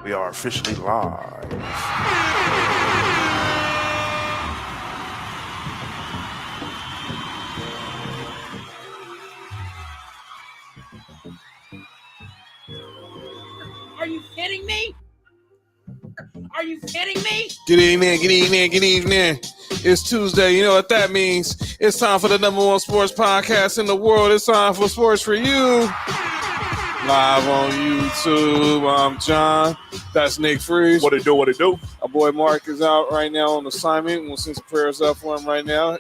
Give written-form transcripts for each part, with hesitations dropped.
We are officially live. Are you kidding me? Are you kidding me? Good evening. It's Tuesday. You know what that means. It's time for the number one sports podcast in the world. It's time for Sports for You. Live on YouTube. I'm John. That's Nick Freeze. What it do? Our boy Mark is out right now on assignment. We'll send some prayers up for him right now.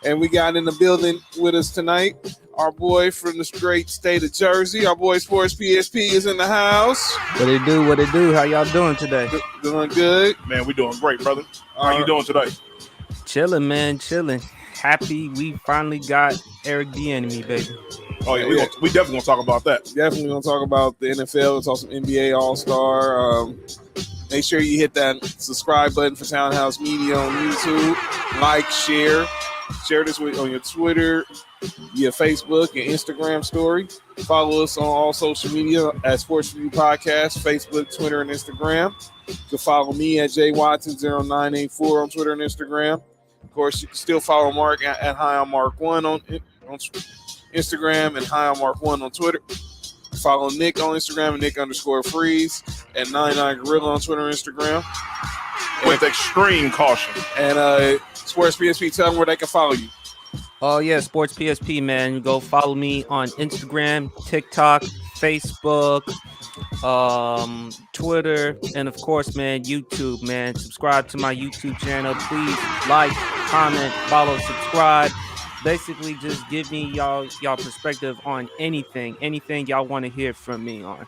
And we got in the building with us tonight our boy from the great state of Jersey. Our boy SportsPSP is in the house. What it do? How y'all doing today? Doing good. Man, we doing great, brother. How you doing today? Chilling, man. Happy we finally got Eric Bieniemy, baby. Oh, yeah, we definitely going to talk about that. Definitely going to talk about the NFL. We'll talk some NBA All-Star. Make sure you hit that subscribe button for Townhouse Media on YouTube. Like, share. Share this on your Twitter, your Facebook, and Instagram story. Follow us on all social media at Sports Review Podcast, Facebook, Twitter, and Instagram. You can follow me at jwatson0984 on Twitter and Instagram. Of course, you can still follow Mark at HiOnMark1 on Instagram and HiOnMark1 on Twitter. Follow Nick on Instagram at Nick_Freeze and 99 Gorilla on Twitter and Instagram. With extreme caution. And SportsPSP, tell them where they can follow you. Oh, yeah, SportsPSP, man. Go follow me on Instagram, TikTok, Facebook, Twitter, and, of course, man, YouTube, man. Subscribe to my YouTube channel. Please like, comment, follow, subscribe. Basically, just give me y'all perspective on anything y'all want to hear from me on.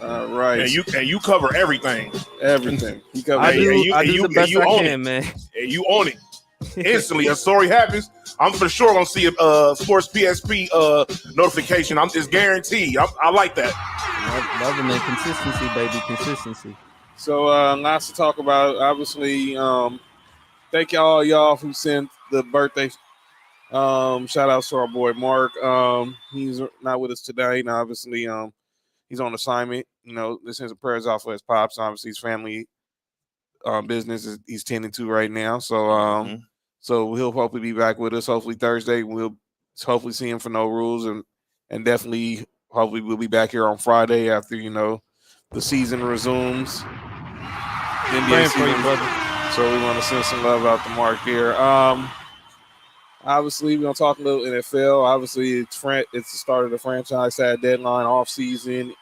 All right. And you cover everything. Everything. You cover I do the best I can, man. And you own it. Instantly, a story happens, I'm for sure gonna see a Sports PSP notification. It's guaranteed. I like that. Loving it. Consistency, baby. Consistency. So lots to talk about. Obviously, thank y'all who sent the birthday shout outs to our boy Mark. He's not with us today. Now, obviously, he's on assignment. You know, this is a prayers off for his pops. Obviously, his family business he's tending to right now. So so he'll hopefully be back with us. Hopefully Thursday. We'll hopefully see him for No Rules, and definitely hopefully we'll be back here on Friday after the season resumes. NBA season, for you, brother. So we want to send some love out to Mark here. Obviously, we're gonna talk a little NFL. Obviously, it's the start of the franchise tag deadline, off season,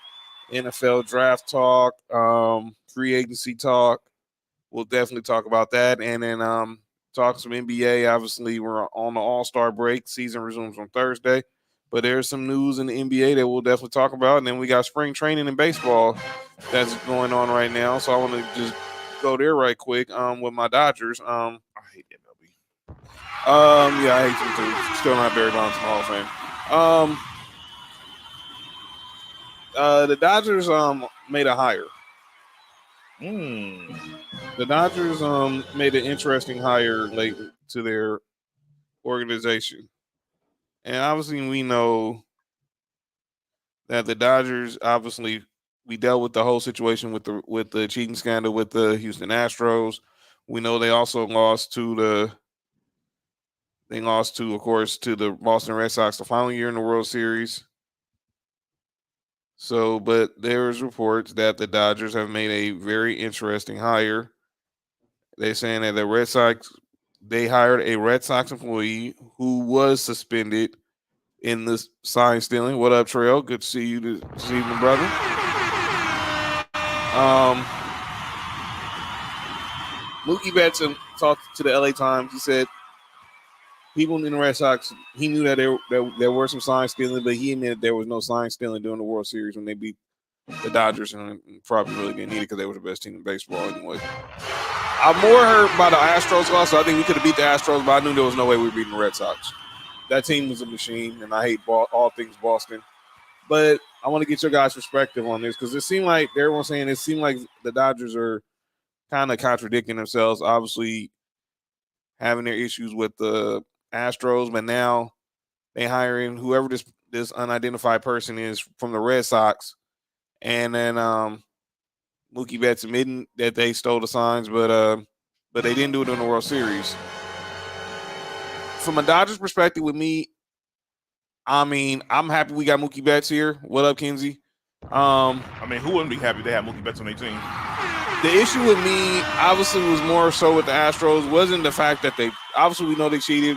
NFL draft talk, free agency talk. We'll definitely talk about that, and then talk some NBA. Obviously, we're on the All-Star break. Season resumes on Thursday, but there's some news in the NBA that we'll definitely talk about, and then we got spring training in baseball that's going on right now. So I want to just go there right quick. With my Dodgers. I hate MLB. Yeah, I hate them too. Still not Barry Bonds in the Hall of Fame. The Dodgers made a hire. The Dodgers made an interesting hire late to their organization. And obviously we know that the Dodgers, obviously we dealt with the whole situation with the cheating scandal with the Houston Astros. We know they also lost to of course, to the Boston Red Sox the following year in the World Series. So, but there's reports that the Dodgers have made a very interesting hire. They're saying that the Red Sox, they hired a Red Sox employee who was suspended in the sign stealing. What up, Trail? Good to see you this evening, brother. Mookie Betts talked to the LA Times. He said people in the Red Sox, he knew that there were some sign stealing, but he admitted there was no sign stealing during the World Series when they beat the Dodgers, and probably really didn't need it because they were the best team in baseball anyway. I'm more hurt by the Astros loss. So I think we could have beat the Astros, but I knew there was no way we were beating the Red Sox. That team was a machine, and I hate all things Boston. But I want to get your guys' perspective on this because it seemed like everyone's saying it seemed like the Dodgers are kind of contradicting themselves. Obviously, having their issues with the Astros, but now they hiring whoever this unidentified person is from the Red Sox, and then Mookie Betts admitting that they stole the signs, but they didn't do it in the World Series. From a Dodgers perspective, with me, I mean, I'm happy we got Mookie Betts here. What up, Kenzie? I mean, who wouldn't be happy they have Mookie Betts on their team? The issue with me, obviously, was more so with the Astros. Wasn't the fact that they obviously we know they cheated.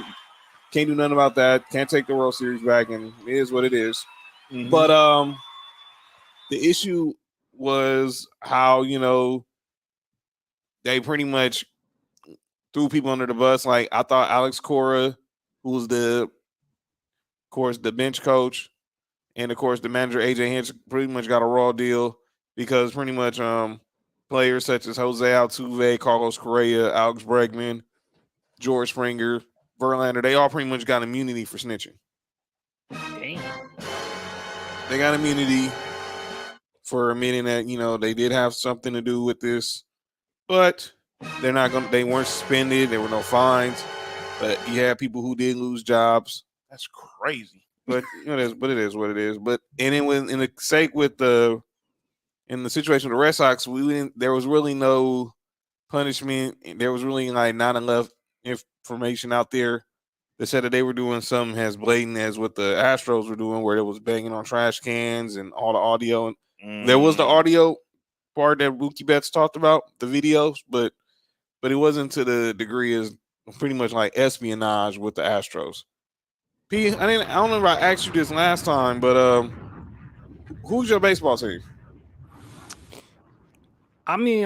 Can't do nothing about that. Can't take the World Series back, and it is what it is. Mm-hmm. But the issue was how they pretty much threw people under the bus. Like I thought Alex Cora, who was the bench coach, and of course the manager AJ Hinch, pretty much got a raw deal because pretty much players such as Jose Altuve, Carlos Correa, Alex Bregman, George Springer, Verlander, they all pretty much got immunity for snitching. Damn. They got immunity for admitting that they did have something to do with this, but they weren't suspended. There were no fines, but you had people who did lose jobs. That's crazy. But it is what it is. But and then in the situation with the Red Sox, there was really no punishment. There was really not enough information out there that said that they were doing something as blatant as what the Astros were doing, where it was banging on trash cans and all the audio. There was the audio part that Mookie Betts talked about, the videos, but it wasn't to the degree as pretty much like espionage with the Astros. P, I don't know if I asked you this last time, but who's your baseball team? I mean,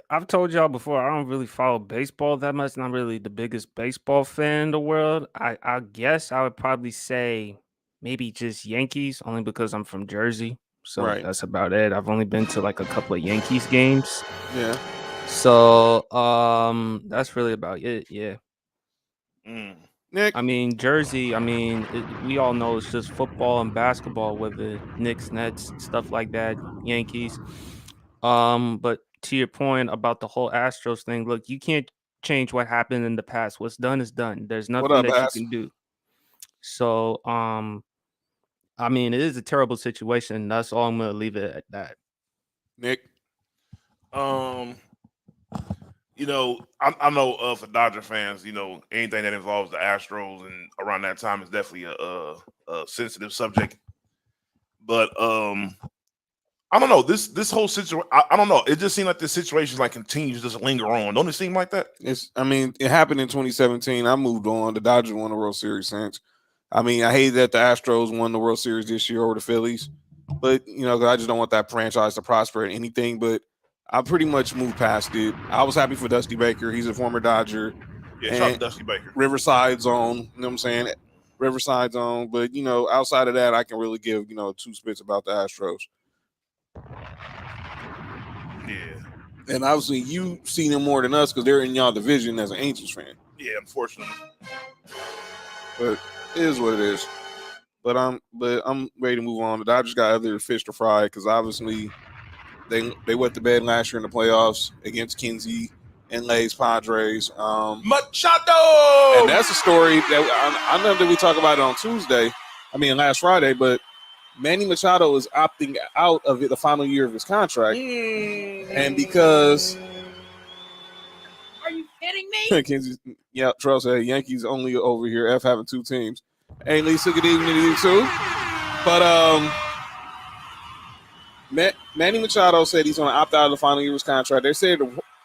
I've told y'all before, I don't really follow baseball that much. Not really the biggest baseball fan in the world. I guess I would probably say maybe just Yankees, only because I'm from Jersey. So Right. That's about it. I've only been to like a couple of Yankees games. Yeah. So that's really about it. Yeah. Nick? I mean, Jersey, we all know it's just football and basketball with the Knicks, Nets, stuff like that, Yankees. But to your point about the whole Astros thing, look, you can't change what happened in the past. What's done is done. There's nothing up, that Bass? you can do. So, it is a terrible situation. That's all I'm gonna leave it at that. Nick? I know for Dodger fans, anything that involves the Astros and around that time is definitely a sensitive subject. But I don't know. This whole situation, I don't know. It just seems like this situation continues to just linger on. Don't it seem like that? It happened in 2017. I moved on. The Dodgers won the World Series since. I hate that the Astros won the World Series this year over the Phillies. But, 'cause I just don't want that franchise to prosper at anything. But I pretty much moved past it. I was happy for Dusty Baker. He's a former Dodger. Yeah, shout out to Dusty Baker. Riverside zone. You know what I'm saying? Riverside zone. But, outside of that, I can really give, two spits about the Astros. Yeah. And obviously, you seen them more than us because they're in y'all division as an Angels fan. Yeah, unfortunately. But it is what it is. But I'm ready to move on. The Dodgers got other fish to fry because obviously they wet the bed last year in the playoffs against Kinsey and Lay's Padres. Machado! And that's a story that I know that we talk about it on Tuesday. Last Friday, but Manny Machado is opting out of the final year of his contract. And because Are you kidding me? Kinsey, yeah, Charles said Yankees only over here, F having two teams. Hey, Lisa, good evening to you too. But Manny Machado said he's going to opt out of the final year of his contract. They said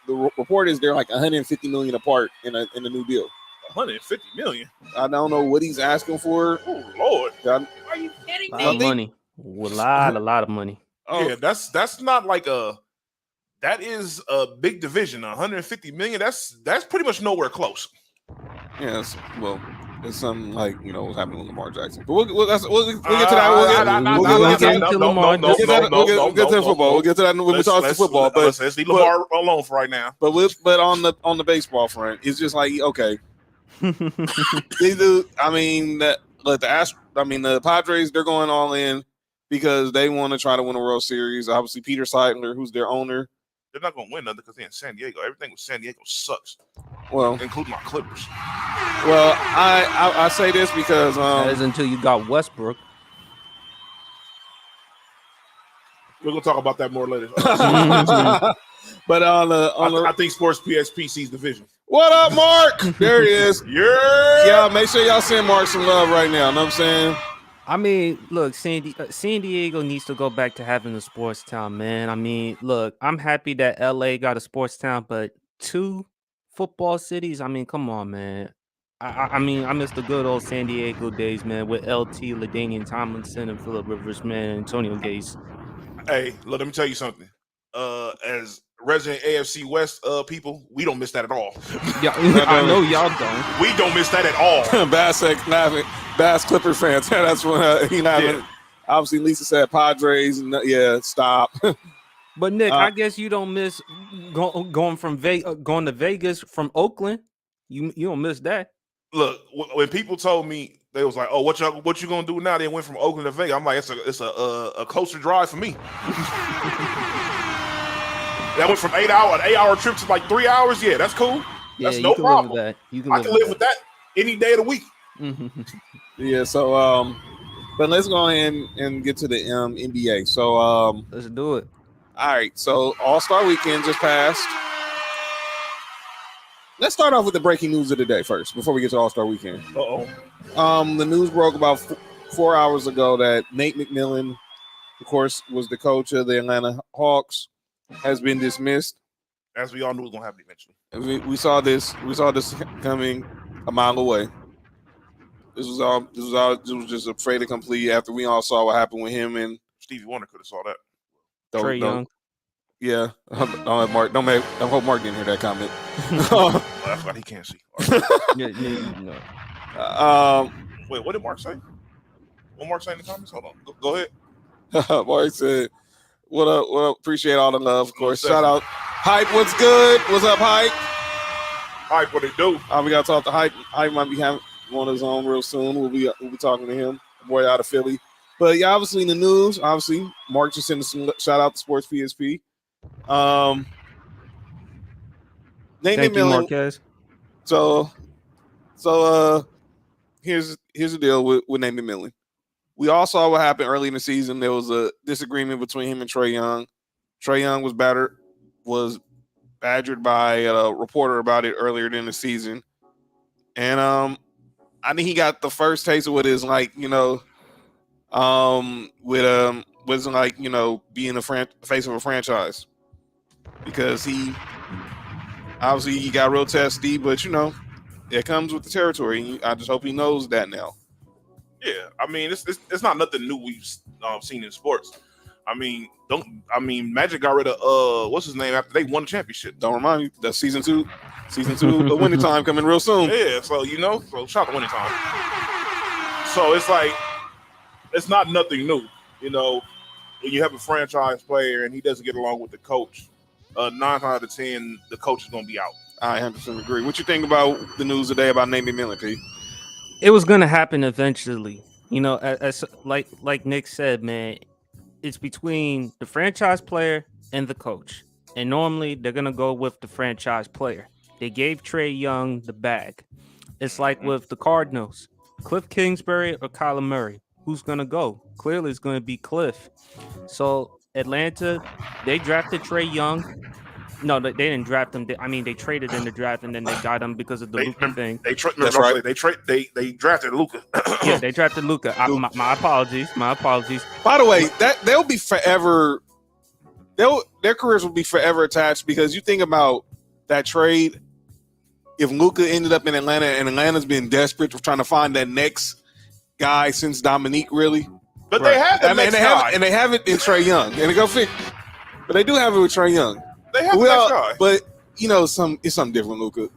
the report is they're like $150 million apart in the new deal. $150 million. I don't know what he's asking for. Oh Lord! Are you kidding A me? lot of money. A lot of money. Oh, Yeah, that's not like that is a big division. $150 million. That's pretty much nowhere close. yes. Well, it's something like what's happening with Lamar Jackson. But we'll get to that. We'll get to the football. We'll get to that when we talk to football. But let's leave Lamar alone for right now. But on the baseball front, it's just like okay. They do. The Padres, they're going all in because they want to try to win a World Series. Obviously, Peter Seidler, who's their owner, they're not going to win nothing because they're in San Diego. Everything with San Diego sucks. Well, including my Clippers. Well, I say this because that is until you got Westbrook. We're gonna talk about that more later. But I think Sports PSP sees the vision. what up, Mark? There he is. Yeah. Yeah, make sure y'all send Mark some love right now. Know what I'm saying? I mean, look, San Diego needs to go back to having a sports town, man. I mean, look, I'm happy that LA got a sports town, but 2 football cities. I mean, come on, man. I mean, I miss the good old San Diego days, man, with LT, LaDainian Tomlinson, and Phillip Rivers, man, Antonio Gates. Hey, let me tell you something. As resident AFC West people, we don't miss that at all. Yeah, I know y'all don't. We don't miss that at all. Bass Clippers fans. That's when obviously Lisa said Padres. And, stop. But Nick, I guess you don't miss going to Vegas from Oakland. You don't miss that. Look, when people told me they was like, "Oh, what you gonna do now?" They went from Oakland to Vegas. I'm like, it's a closer drive for me. That went from 8-hour trip to like 3 hours. Yeah, that's cool. Yeah, that's no problem. Live with that. I can live with that any day of the week. Yeah. So, but let's go ahead and get to the NBA. So, let's do it. All right. So, All-Star Weekend just passed. Let's start off with the breaking news of the day first, before we get to All-Star Weekend. The news broke about 4 hours ago that Nate McMillan, of course, was the coach of the Atlanta Hawks, has been dismissed. As we all knew it was gonna happen eventually. We saw this coming a mile away. This was just a fait accompli after we all saw what happened with him and Stevie Wonder could have saw that. Trae Young. Yeah, I hope Mark didn't hear that comment. That's why he can't see. Wait, what did Mark say? What Mark say in the comments? Hold on, go ahead. Mark said, "What up? What up? Appreciate all the love, of course. Shout out, Hype. What's good? What's up, Hype? Hype, what they do? We gotta talk to Hype. Hype might be having one of his own real soon. We'll be talking to him, boy out of Philly. But yeah, obviously in the news, Mark just sent some shout out to Sports PSP. Nate Thank you, McMillan. Marquez. So here's the deal with Nate McMillan. We all saw what happened early in the season. There was a disagreement between him and Trae Young. Trae Young was badgered by a reporter about it earlier in the season, and I think he got the first taste of what it's like, wasn't like, being face of a franchise, because he got real testy, but it comes with the territory. I just hope he knows that now. Yeah, I mean, it's not nothing new we've seen in sports. I mean, Magic got rid of what's his name after they won the championship. Don't remind me, that's season two, the winning time coming real soon. Yeah, so shout out to winning time. So it's like, it's not nothing new, when you have a franchise player and he doesn't get along with the coach, 9 out of 10, the coach is going to be out. I 100% agree. What you think about the news today about Nate McMillan, P? It was gonna happen eventually. As like Nick said, man, it's between the franchise player and the coach. And normally they're gonna go with the franchise player. They gave Trae Young the bag. It's like with the Cardinals, Cliff Kingsbury or Kyler Murray. Who's gonna go? Clearly it's gonna be Cliff. So Atlanta, they drafted Trae Young. No, they didn't draft him. They traded in the draft and then they got him because of the Luka thing. That's right. They drafted Luka. Yeah, they drafted Luka. My apologies. By the way, they'll be forever. Their careers will be forever attached, because you think about that trade. If Luka ended up in Atlanta and Atlanta's been desperate for trying to find that next guy since Dominique, really. But right. They have the next guy. And they have it in Trae Young. And they go fix. But they do have it with Trae Young. They have the next guy. But it's something different, Luka.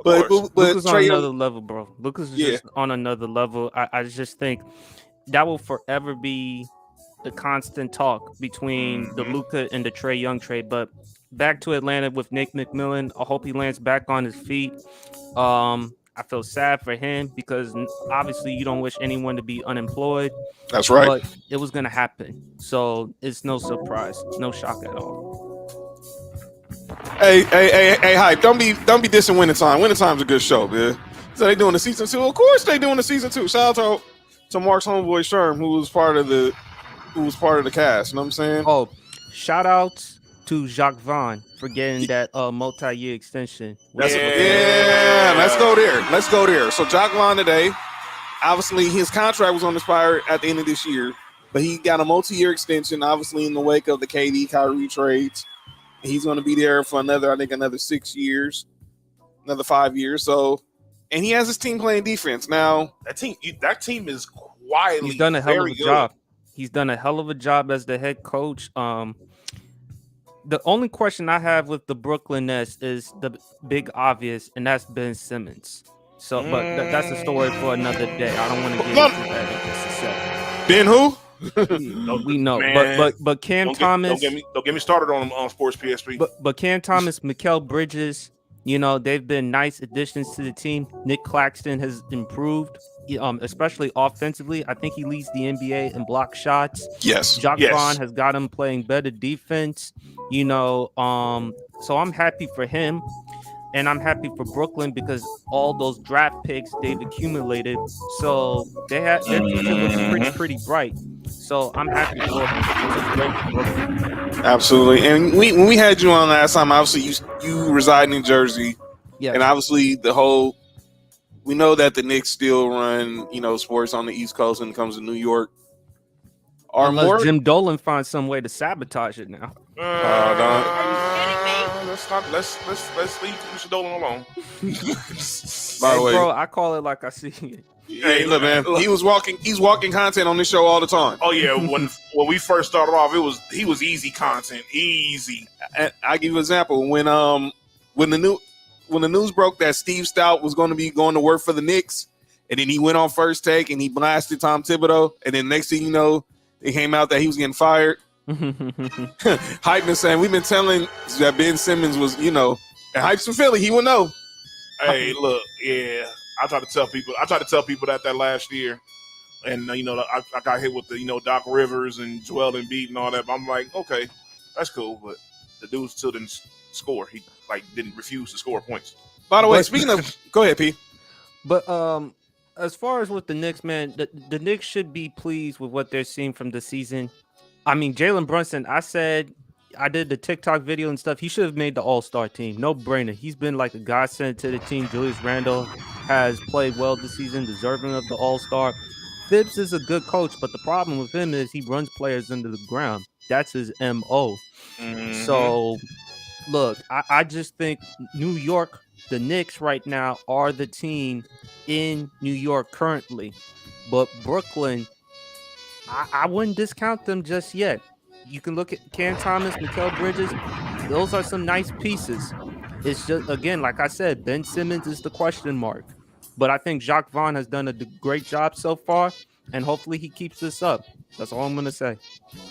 But Luka's on Trae another level, bro. Luka's just on another level. I just think that will forever be the constant talk between the Luka and the Trae Young trade. But back to Atlanta with Nick McMillan. I hope he lands back on his feet. I feel sad for him, because obviously you don't wish anyone to be unemployed. That's right. But it was going to happen. So it's no surprise, no shock at all. Hey, Hype, don't be dissing Winning Time. Winning Time's a good show, man. So they doing the season 2? Of course they doing the season 2. Shout out to Mark's homeboy Sherm, who was part of the cast. You know what I'm saying? Oh, shout outs to Jacques Vaughn for getting that multi-year extension. Yeah, let's go there. Let's go there. So Jock Vaughn today, obviously his contract was on expire at the end of this year, but he got a multi-year extension, obviously in the wake of the KD Kyrie trades. He's going to be there for another 6 years, another 5 years. So, and he has his team playing defense now. That team is quietly He's done a hell of very a good. job. He's done a hell of a job as the head coach. The only question I have with the Brooklyn Nets is the big obvious, and that's Ben Simmons. So, but that's a story for another day. I don't want to get into that. Ben who? We know, Man. but Cam Thomas. Don't get me started on Sports PSP. But Cam Thomas, Mikal Bridges, you know, they've been nice additions to the team. Nick Claxton has improved, especially offensively. I think he leads the NBA in block shots. Yes. Jacques Vaughn has got him playing better defense. You know, so I'm happy for him. And I'm happy for Brooklyn because all those draft picks they've accumulated, so their future looks pretty bright. So I'm happy for them. It's great for Brooklyn. Absolutely. And when we had you on last time, obviously you reside in Jersey. Yeah. And obviously we know that the Knicks still run, sports on the East Coast when it comes to New York. Unless Jim Dolan finds some way to sabotage it now. Let's leave Mr. Dolan alone. By the way, bro, I call it like I see it. Hey, look, man. He's walking content on this show all the time. Oh yeah, when we first started off, he was easy content, easy. And I give you an example when the news broke that Steve Stout was going to be going to work for the Knicks, and then he went on First Take and he blasted Tom Thibodeau, and then next thing you know, it came out that he was getting fired. Hype is saying we've been telling that Ben Simmons was, and Hype's from Philly, he will know. Hey, look, yeah, I tried to tell people that last year, and I got hit with the Doc Rivers and Joel Embiid and all that. But I'm like, okay, that's cool, but the dude still didn't score. He didn't refuse to score points. By the way, speaking of, go ahead, P. But as far as with the Knicks, man, the Knicks should be pleased with what they're seeing from the season. I mean, Jalen Brunson, I did the TikTok video and stuff. He should have made the All-Star team. No brainer. He's been like a godsend to the team. Julius Randle has played well this season, deserving of the All-Star. Thibs is a good coach, but the problem with him is he runs players into the ground. That's his MO. Mm-hmm. So, look, I just think New York, the Knicks right now are the team in New York currently. But Brooklyn, I wouldn't discount them just yet. You can look at Cam Thomas, Mikal Bridges. Those are some nice pieces. It's just, again, like I said, Ben Simmons is the question mark. But I think Jacques Vaughn has done a great job so far, and hopefully he keeps this up. That's all I'm going to say.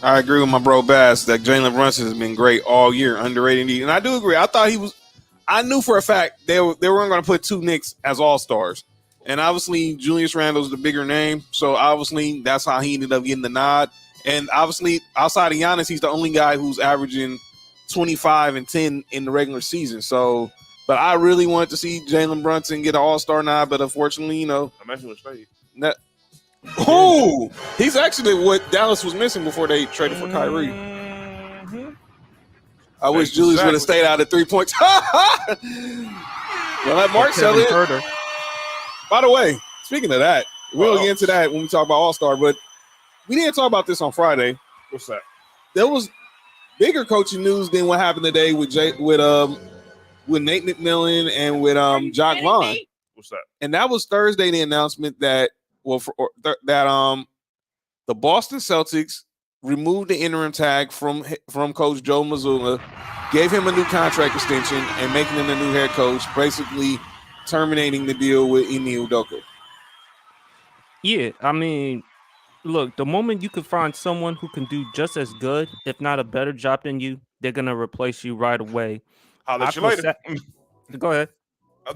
I agree with my bro Bass that Jalen Brunson has been great all year, underrated. And I do agree. I knew for a fact they weren't going to put two Knicks as all-stars. And obviously, Julius Randle's the bigger name. So, obviously, that's how he ended up getting the nod. And, obviously, outside of Giannis, he's the only guy who's averaging 25 and 10 in the regular season. So, but I really wanted to see Jalen Brunson get an all-star nod. But, unfortunately, Imagine with Spade. He's actually what Dallas was missing before they traded for Kyrie. Mm-hmm. I wish Julius would have stayed out at 3 points. Well, let Mark sell it. By the way, speaking of that, we'll get into that when we talk about All-Star, but we didn't talk about this on Friday. What's that? There was bigger coaching news than what happened today with Nate McMillan and with Jacques Vaughn. What's that? And that was Thursday, the announcement that the Boston Celtics removed the interim tag from Coach Joe Mazzulla, gave him a new contract extension, and making him the new head coach, basically terminating the deal with Ime Udoka. Yeah, I mean, look, the moment you can find someone who can do just as good, if not a better job than you, they're going to replace you right away. I'll let you later. Go ahead.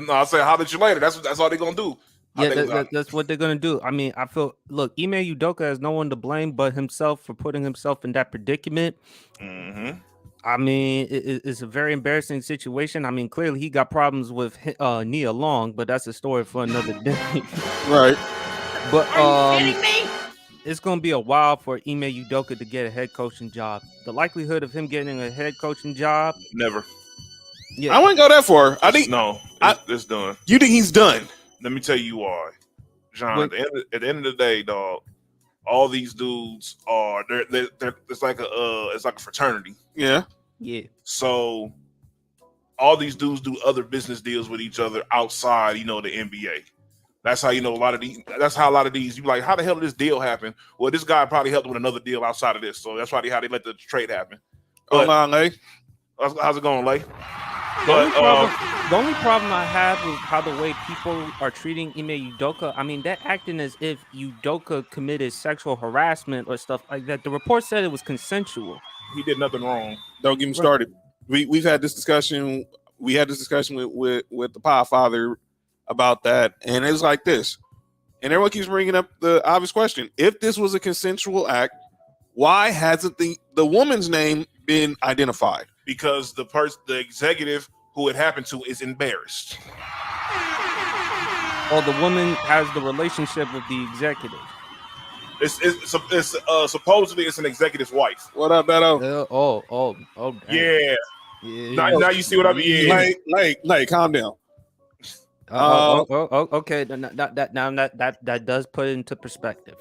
No, I'll say, how let you later. That's all they're going to do. Yeah, that's what they're going to do. I mean, I feel, look, Ime Udoka has no one to blame but himself for putting himself in that predicament. Mm-hmm. I mean, it's a very embarrassing situation. I mean, clearly he got problems with Nia Long, but that's a story for another day. Right. But Are you kidding me? it's gonna be a while for Ime Udoka to get a head coaching job. The likelihood of him getting a head coaching job, Never. yeah, I wouldn't go that far. I think No, it's done. you think he's done. Let me tell you why, John. What- At the end of the day, dog, all these dudes are they're it's like a fraternity. Yeah. yeah. So all these dudes do other business deals with each other outside, the NBA. That's how a lot of these. That's how a lot of these. You like, how the hell did this deal happen? Well, this guy probably helped with another deal outside of this, so that's probably how they let the trade happen. But, Hold on, eh? how's it going, Lay? The only, But the only problem I have with how the way people are treating Ime Udoka, I mean, they're acting as if Udoka committed sexual harassment or stuff like that. The report said it was consensual. he did nothing wrong. Don't get me started. We've had this discussion. We had this discussion with the Podfather about that, and it's like this. And everyone keeps bringing up the obvious question: if this was a consensual act, why hasn't the woman's name been identified? Because the executive who it happened to is embarrassed. Or the woman has the relationship with the executive. It's supposedly it's an executive's wife. What up, Beto? Oh, damn. Yeah. Yeah. Now you see what I mean. Yeah. Like, calm down. Okay. That does put it into perspective.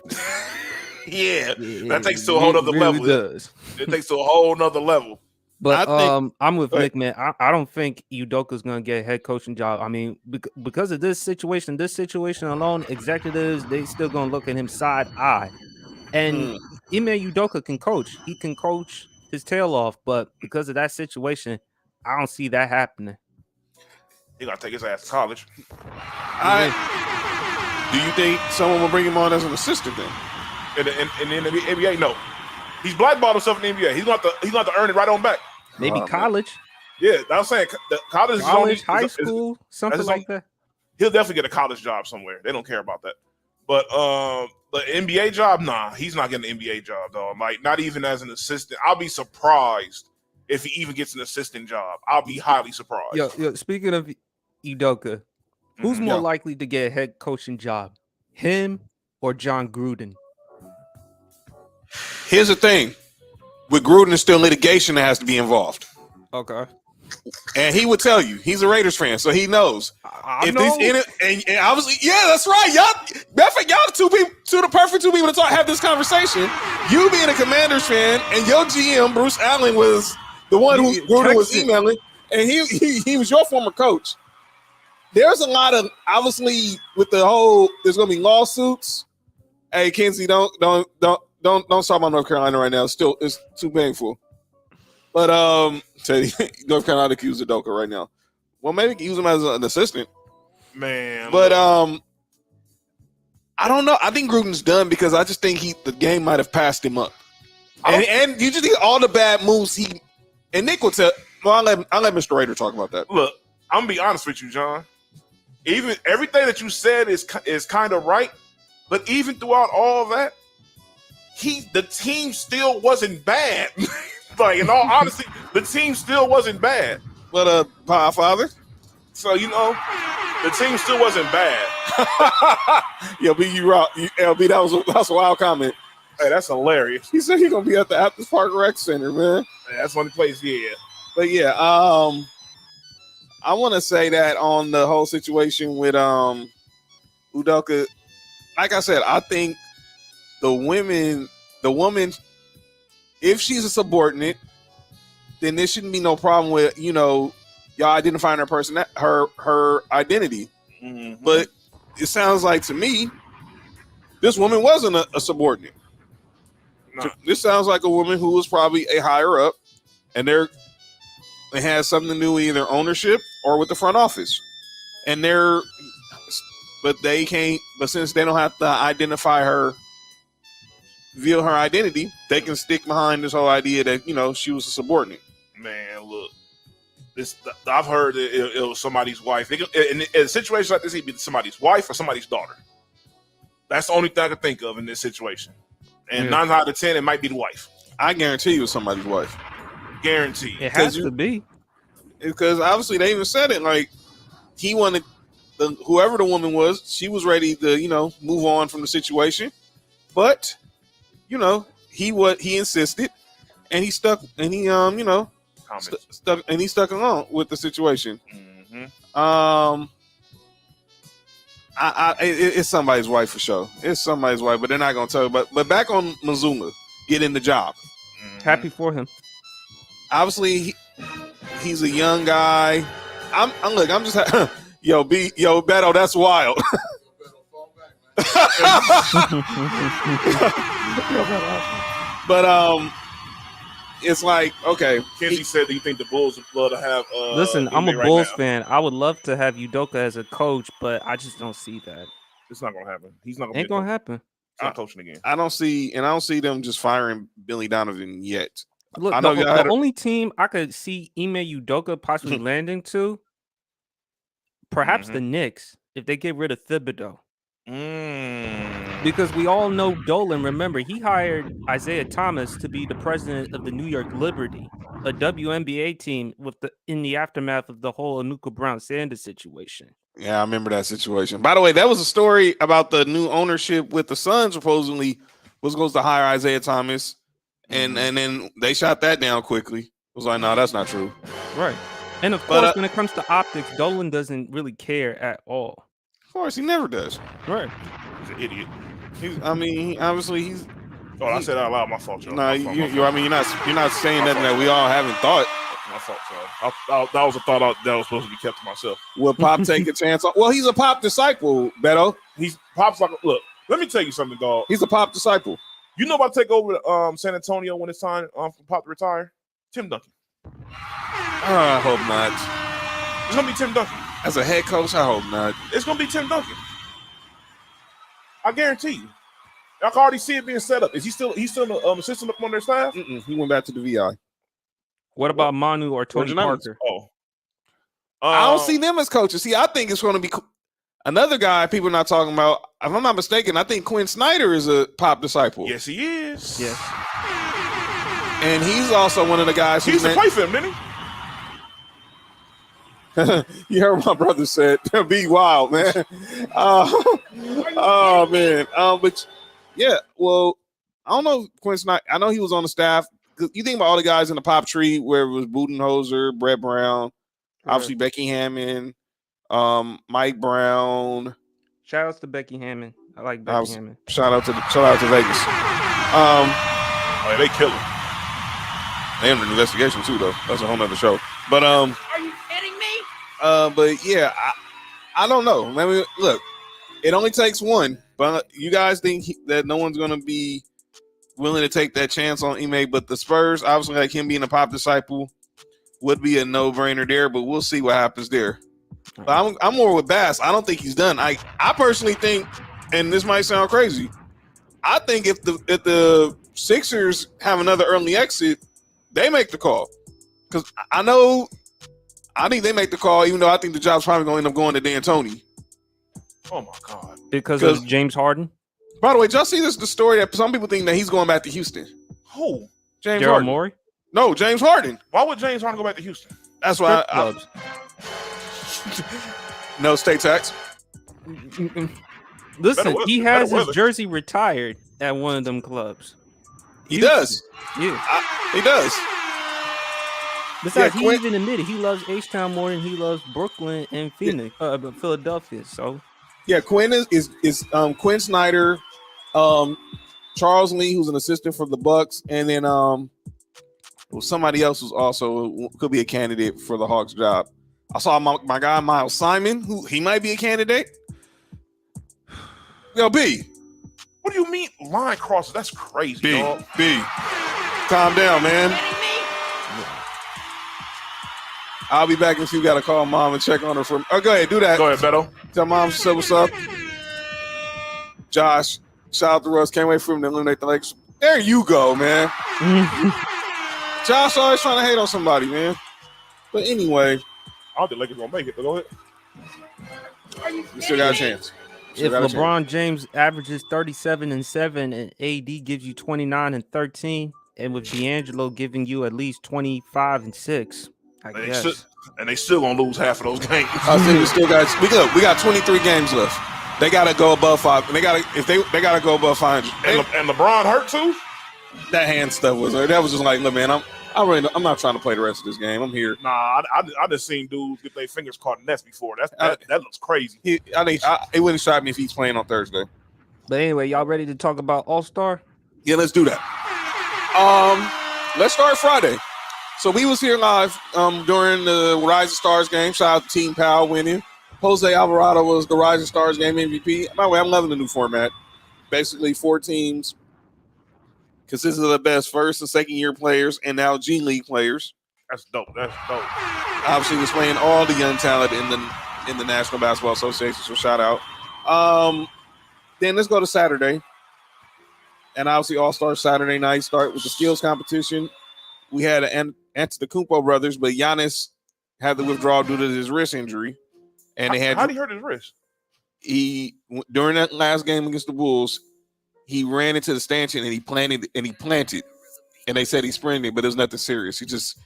Yeah. Yeah, That takes to a whole nother really level. Does. It takes to a whole nother level. But I think- I'm with Nick, man. I don't think Udoka's gonna get a head coaching job. I mean, because of this situation alone, executives they still gonna look at him side eye. And Ime Udoka can coach. He can coach his tail off, but because of that situation, I don't see that happening. He gotta take his ass to college. Do you think someone will bring him on as an assistant then? In the NBA, no. He's blackballed himself in the NBA. He's gonna have to earn it right on back. Maybe college, Yeah, I was saying college, high school, something that's like that. He'll definitely get a college job somewhere. They don't care about that. But the NBA job, nah, he's not getting an NBA job, dog. Like, not even as an assistant. I'll be surprised if he even gets an assistant job. I'll be highly surprised. Yo, speaking of Udoka, who's Mhm. more likely to get a head coaching job, him or John Gruden? Here's the thing: with Gruden, there's still litigation that has to be involved, Okay. and he would tell you he's a Raiders fan, so he knows. I If know. these in it, and obviously, yeah, that's right. Y'all the perfect two people to have this conversation. You being a Commanders fan, and your GM Bruce Allen was the one who Gruden was emailing, and he was your former coach. There's a lot of obviously with the whole. There's gonna be lawsuits. Hey, Kenzie, don't talk about North Carolina right now. It's too painful. But Teddy, North Carolina accused Udoka right now. Well, maybe use him as an assistant. Man. But I don't know. I think Gruden's done because I just think the game might have passed him up. And you just think all the bad moves and Nick will tell. Well, I'll let Mr. Rader talk about that. Look, I'm gonna be honest with you, John. Even everything that you said is kind of right, but even throughout all that, the team still wasn't bad. Like, in all honesty, the team still wasn't bad. But Father, so the team still wasn't bad. Yeah, LB, that was a wild comment. Hey, that's hilarious. He said he's gonna be at the Aptos Park Rec Center, man. Yeah, that's one place. Yeah. But yeah, I want to say that on the whole situation with Udoka, like I said, I think the woman, if she's a subordinate, then there shouldn't be no problem with y'all identifying her identity. Mm-hmm. But it sounds like to me, this woman wasn't a subordinate. No. This sounds like a woman who was probably a higher up, and it has something to do with either ownership or with the front office. And but since they don't have to identify her, reveal her identity, they can stick behind this whole idea that, she was a subordinate. Man, look, I've heard it was somebody's wife. In a situation like this, it'd be somebody's wife or somebody's daughter. That's the only thing I can think of in this situation. And 9 out of 10, it might be the wife. I guarantee you it's somebody's wife. Guaranteed. It has to be. Because obviously they even said it, like, he wanted whoever the woman was, she was ready to, move on from the situation. But he insisted, and he stuck, and he stuck, and he stuck along with the situation. It's somebody's wife for sure. It's somebody's wife, but they're not gonna tell you. But back on Mazuma getting the job. Happy for him. Obviously, he's a young guy. I'm just Beto, that's wild. But it's like, okay. Kenzie said, "Do you think the Bulls would love to have?" Listen, I'm a right Bulls now? fan. I would love to have Udoka as a coach, but I just don't see that. It's not gonna happen. He's not gonna. Ain't gonna happen. He's not coaching again. I don't see them just firing Billy Donovan yet. Look, I know the only team I could see Ime Udoka possibly landing to, perhaps the Knicks, if they get rid of Thibodeau. Because we all know Dolan. Remember, he hired Isaiah Thomas to be the president of the New York Liberty, a WNBA team in the aftermath of the whole Anuka Brown Sanders situation. Yeah, I remember that situation. By the way, that was a story about the new ownership with the Suns supposedly was supposed to hire Isaiah Thomas, and then they shot that down quickly. It was like, no, that's not true. Right. And of course, when it comes to optics, Dolan doesn't really care at all. Of course, he never does. Right. He's an idiot. Obviously, he's. Oh, I said that out loud. My fault, Joe. No, you're not saying nothing that we all haven't thought. My fault, Joe. That was a thought that was supposed to be kept to myself. Will Pop take a chance on? Well, he's a Pop disciple, Beto. Pop's like, look. Let me tell you something, dog. He's a Pop disciple. You know about to take over San Antonio when it's time for Pop to retire? Tim Duncan. I hope not. It's gonna be Tim Duncan. As a head coach, I hope not. It's gonna be Tim Duncan. I guarantee you. I can already see it being set up. Is he still an assistant up on their staff? He went back to the VI. What about Manu or Tony Parker? Oh, I don't see them as coaches. See, I think it's going to be another guy people are not talking about. If I'm not mistaken, I think Quinn Snyder is a Pop disciple. Yes, he is. Yes. And he's also one of the guys he used to play for him, didn't he? You heard what my brother said. Be wild, man. Oh man. But yeah, well, I don't know if Quinn Snyder. I know he was on the staff. You think about all the guys in the Pop tree, where it was Budenholzer, Brett Brown, obviously Becky Hammond, Mike Brown. Shout outs to Becky Hammond. I like Becky Hammond. Shout out to Vegas. They kill him. They have an investigation too, though. That's a whole nother show. But Are you kidding me? But yeah, I don't know. I mean, look, it only takes one. But you guys think that no one's gonna be willing to take that chance on Ime? But the Spurs, obviously, like him being a Pop disciple, would be a no-brainer there. But we'll see what happens there. But I'm more with Bass. I don't think he's done. I personally think, and this might sound crazy, I think if the Sixers have another early exit, they make the call. Because I think they make the call, even though I think the job's probably going to end up going to D'Antoni. Oh my God! Because of James Harden. By the way, did y'all see the story that some people think that he's going back to Houston? Who? James Daryl Harden. Morey? No, James Harden. Why would James Harden go back to Houston? That's why. Clubs. No state tax. Listen, he has his jersey retired at one of them clubs. He does. Yeah. He does. Besides, he even admitted he loves H-Town more than he loves Brooklyn and Phoenix, Philadelphia. So, yeah, Quinn is Quinn Snyder, Charles Lee, who's an assistant for the Bucks, and then somebody else who's also could be a candidate for the Hawks job. I saw my guy Miles Simon, who he might be a candidate. Yo, B. What do you mean line crosses? That's crazy, dog. B. Calm down, man. I'll be back if you got to call mom and check on her for. Oh, go ahead, do that. Go ahead, Beto. Tell mom she said what's up. Josh, shout out to Russ. Can't wait for him to eliminate the Lakers. There you go, man. Josh always trying to hate on somebody, man. But anyway, I don't think Lakers gonna make it. But go ahead. You still got a chance. If LeBron James averages 37 and 7 and AD gives you 29 and 13, and with D'Angelo giving you at least 25 and 6, I guess. And they still gonna lose half of those games. I think we got 23 games left. They gotta go above 5. They gotta go above 500. And LeBron hurt too. That hand stuff was just like, look, man, I'm not trying to play the rest of this game. I'm here. Nah, I just seen dudes get their fingers caught in nets before. That looks crazy. I think it wouldn't shock me if he's playing on Thursday. But anyway, y'all ready to talk about All-Star? Yeah, let's do that. Let's start Friday. So we was here live during the Rising Stars game. Shout out to Team Powell winning. Jose Alvarado was the Rising Stars game MVP. By the way, I'm loving the new format. Basically, 4 teams consisting of the best first and second year players and now G League players. That's dope. Obviously, displaying all the young talent in the National Basketball Association. So shout out. Then let's go to Saturday. And obviously, All-Star Saturday night start with the skills competition. We had an Antetokounmpo brothers, but Giannis had to withdraw due to his wrist injury. And they had how did he hurt his wrist? During that last game against the Bulls, he ran into the stanchion and he planted. And they said he sprained it, but it was nothing serious. He just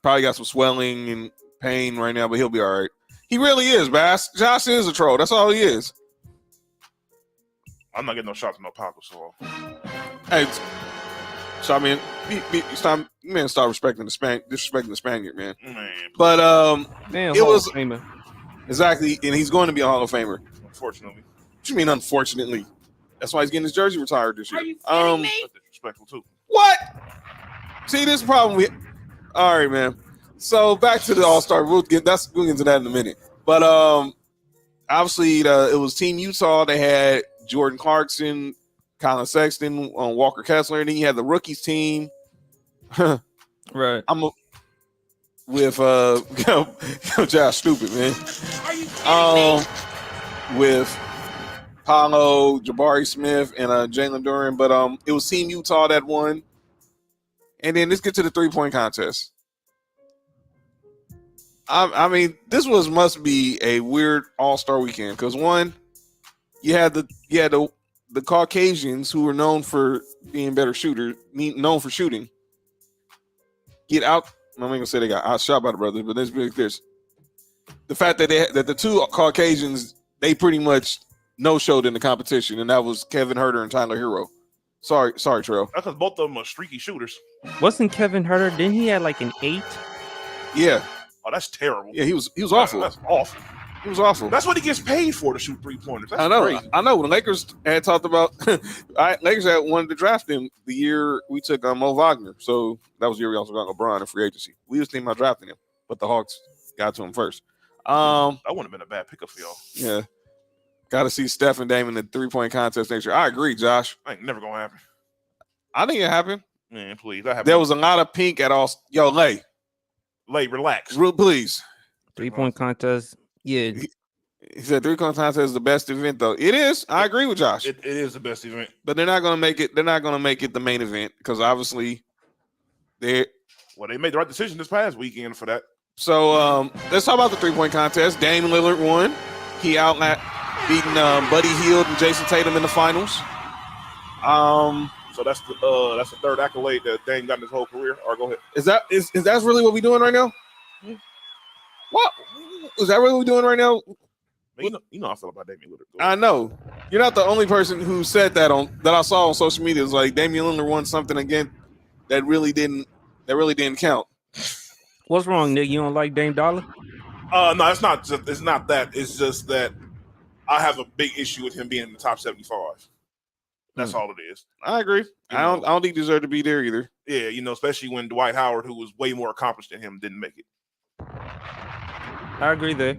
probably got some swelling and pain right now, but he'll be all right. He really is, Bass. Josh is a troll. That's all he is. I'm not getting no shots in no pocket, so. Hey, so I mean, stop disrespecting the Spaniard, man. But Man, it was Famer. exactly, and he's going to be a Hall of Famer. Unfortunately. What you mean, unfortunately? That's why he's getting his jersey retired this year. Are you kidding me? That's disrespectful too. What? See, this problem. All right, man. So back to the All-Star. We'll get into that in a minute. But obviously, it was Team Utah. They had Jordan Clarkson, Colin Sexton, Walker Kessler, and then you had the rookies team. Right. With Josh stupid, man. Are you kidding me? With Paolo, Jabari Smith, and Jalen Duren, but it was Team Utah that won. And then let's get to the 3-point contest. I mean, this must be a weird All-Star weekend because one, you had the Caucasians who were known for being better shooters, known for shooting, get out. I'm not gonna say they got outshot by the brothers, but there's the fact that that the 2 Caucasians, they pretty much no-showed in the competition, and that was Kevin Huerter and Tyler Hero. Sorry, Trail. That's because both of them are streaky shooters. Wasn't Kevin Huerter? Didn't he have like an 8? Yeah. Oh, that's terrible. Yeah, he was awful. That's awful. He was awful. That's what he gets paid for, to shoot 3-pointers. I know. Crazy. I know. When the Lakers had talked about, Lakers had wanted to draft him the year we took Mo Wagner. So that was the year we also got LeBron in free agency. We was thinking about drafting him, but the Hawks got to him first. That wouldn't have been a bad pickup for y'all. Yeah. Got to see Steph and Dame in the 3-point contest next year. I agree, Josh. Ain't never gonna happen. I think it happened. Man, please. That happened. There was a lot of pink at all. Yo, Lay, relax. please. 3-point contest. Yeah. He said 3-point contest is the best event, though. It is. I agree with Josh. It is the best event, but they're not going to make it. They're not going to make it the main event because obviously they made the right decision this past weekend for that. So let's talk about the 3-point contest. Dame Lillard won. He beating Buddy Hield and Jason Tatum in the finals. So that's the third accolade that Dame got in his whole career. Or go ahead. Is that really what we're doing right now? What is that really what we're doing right now? Man, you know how I feel about Damian Lillard. I know you're not the only person who said that I saw on social media. It's like Damian Lillard won something again that really didn't count. What's wrong, Nick? You don't like Dame Dollar? No, it's not that. It's just that I have a big issue with him being in the top 75. That's all it is. I agree. I don't think he deserved to be there either. Yeah, especially when Dwight Howard, who was way more accomplished than him, didn't make it. I agree there.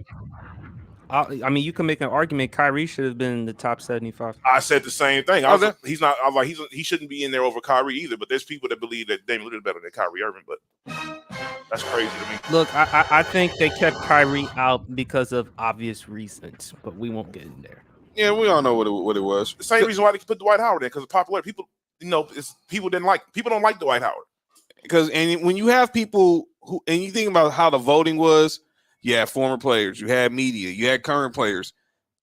I mean, you can make an argument Kyrie should have been in the top 75. I said the same thing. He's not. I was like, he shouldn't be in there over Kyrie either. But there's people that believe that Damian Lillard is better than Kyrie Irving. But that's crazy to me. Look, I think they kept Kyrie out because of obvious reasons, but we won't get in there. Yeah, we all know what it was. The same reason why they put Dwight Howard in, because of popularity. People, people don't like Dwight Howard. Because when you have people who, and you think about how the voting was, you had former players, you had media, you had current players.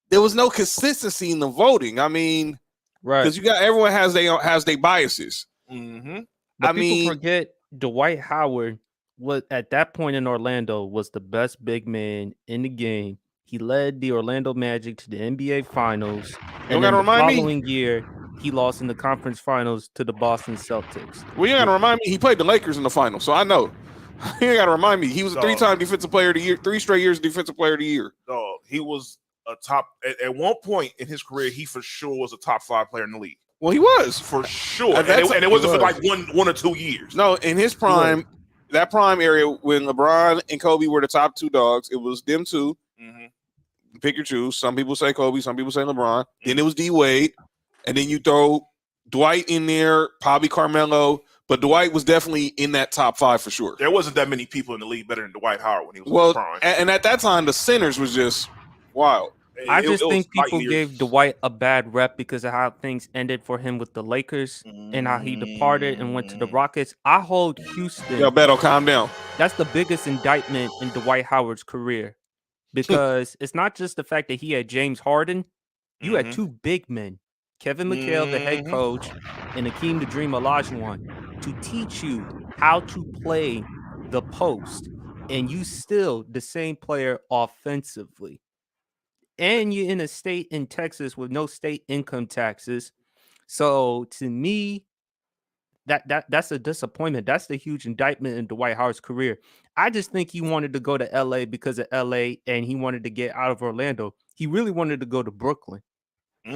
There was no consistency in the voting. I mean, right? Because everyone has their biases. Mm-hmm. But people forget Dwight Howard was at that point in Orlando was the best big man in the game. He led the Orlando Magic to the NBA Finals, You and gotta then the remind me. following year, he lost in the conference finals to the Boston Celtics. Well, you gotta remind me. He played the Lakers in the final, so I know. You gotta remind me. He was a Dog. 3-time defensive player of the year, 3 straight years defensive player of the year. Dog, he was a top at one point in his career. He for sure was a top 5 player in the league. Well, he was. For sure, At and that it, time, and it wasn't he for was. like one or 2 years. No, in his prime, that prime area when LeBron and Kobe were the top 2 dogs, it was them 2. Mm-hmm. Pick your choose. Some people say Kobe, some people say LeBron. Then it was D Wade, and then you throw Dwight in there, probably Carmelo, but Dwight was definitely in that top 5 for sure. There wasn't that many people in the league better than Dwight Howard when he was in Well, his prime. and at that time, the centers was just wild. I It just was think people light years. gave Dwight a bad rep because of how things ended for him with the Lakers and how he departed and went to the Rockets. I hold Houston. Yo, Beto, calm down. That's the biggest indictment in Dwight Howard's career because it's not just the fact that he had James Harden. You had 2 big men, Kevin McHale, the head coach, and Akeem the Dream Olajuwon, to teach you how to play the post, and you still the same player offensively. And you're in a state in Texas with no state income taxes. So to me, that's a disappointment. That's the huge indictment in Dwight Howard's career. I just think he wanted to go to LA because of LA and he wanted to get out of Orlando. He really wanted to go to Brooklyn. He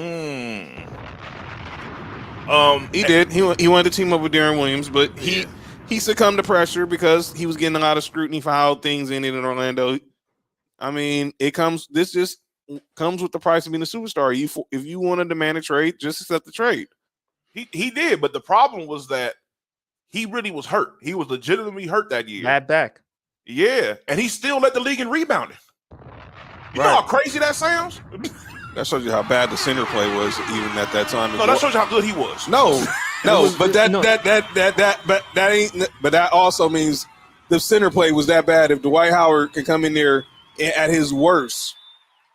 did. He wanted to team up with Darren Williams, but he succumbed to pressure because he was getting a lot of scrutiny for how things ended in Orlando. I mean, this just comes with the price of being a superstar. If you want to demand a trade, just accept the trade. He did, but the problem was that he really was hurt. He was legitimately hurt that year. Bad back. Yeah, and he still led the league in rebounding. You know how crazy that sounds? That shows you how bad the center play was even at that time. No, that shows you how good he was. No, but that also means the center play was that bad. If Dwight Howard can come in there at his worst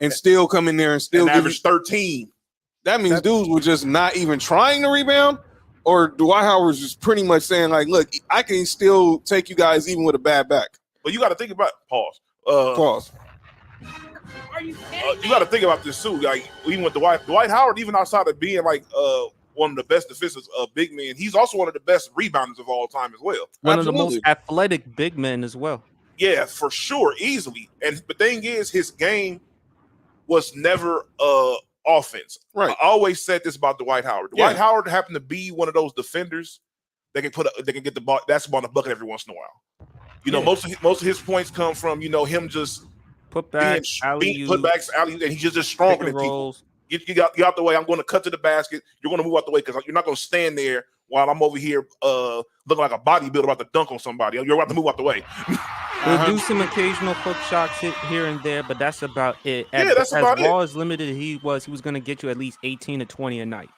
and still come in there and still average 13, that means dudes were just not even trying to rebound, or Dwight Howard's just pretty much saying like, "Look, I can still take you guys even with a bad back." But you got to think about pause. Are you kidding me? You got to think about this too. Like even with Dwight Howard, even outside of being like one of the best defensive big men, he's also one of the best rebounders of all time as well. One of the most athletic big men as well. Yeah, for sure, easily. And the thing is, his game was never offense. Right. I always said this about Dwight Howard. Dwight Howard happened to be one of those defenders that can get the ball. That's on the bucket every once in a while. You know, most of his points come from him just putbacks, alley, and he's just stronger than people. You got out the way. I'm going to cut to the basket. You're going to move out the way because you're not going to stand there while I'm over here looking like a bodybuilder about to dunk on somebody. You're about to move out the way. He'll do some occasional hook shots here and there, but that's about it. That's about it. As raw as limited he was going to get you at least 18 to 20 a night.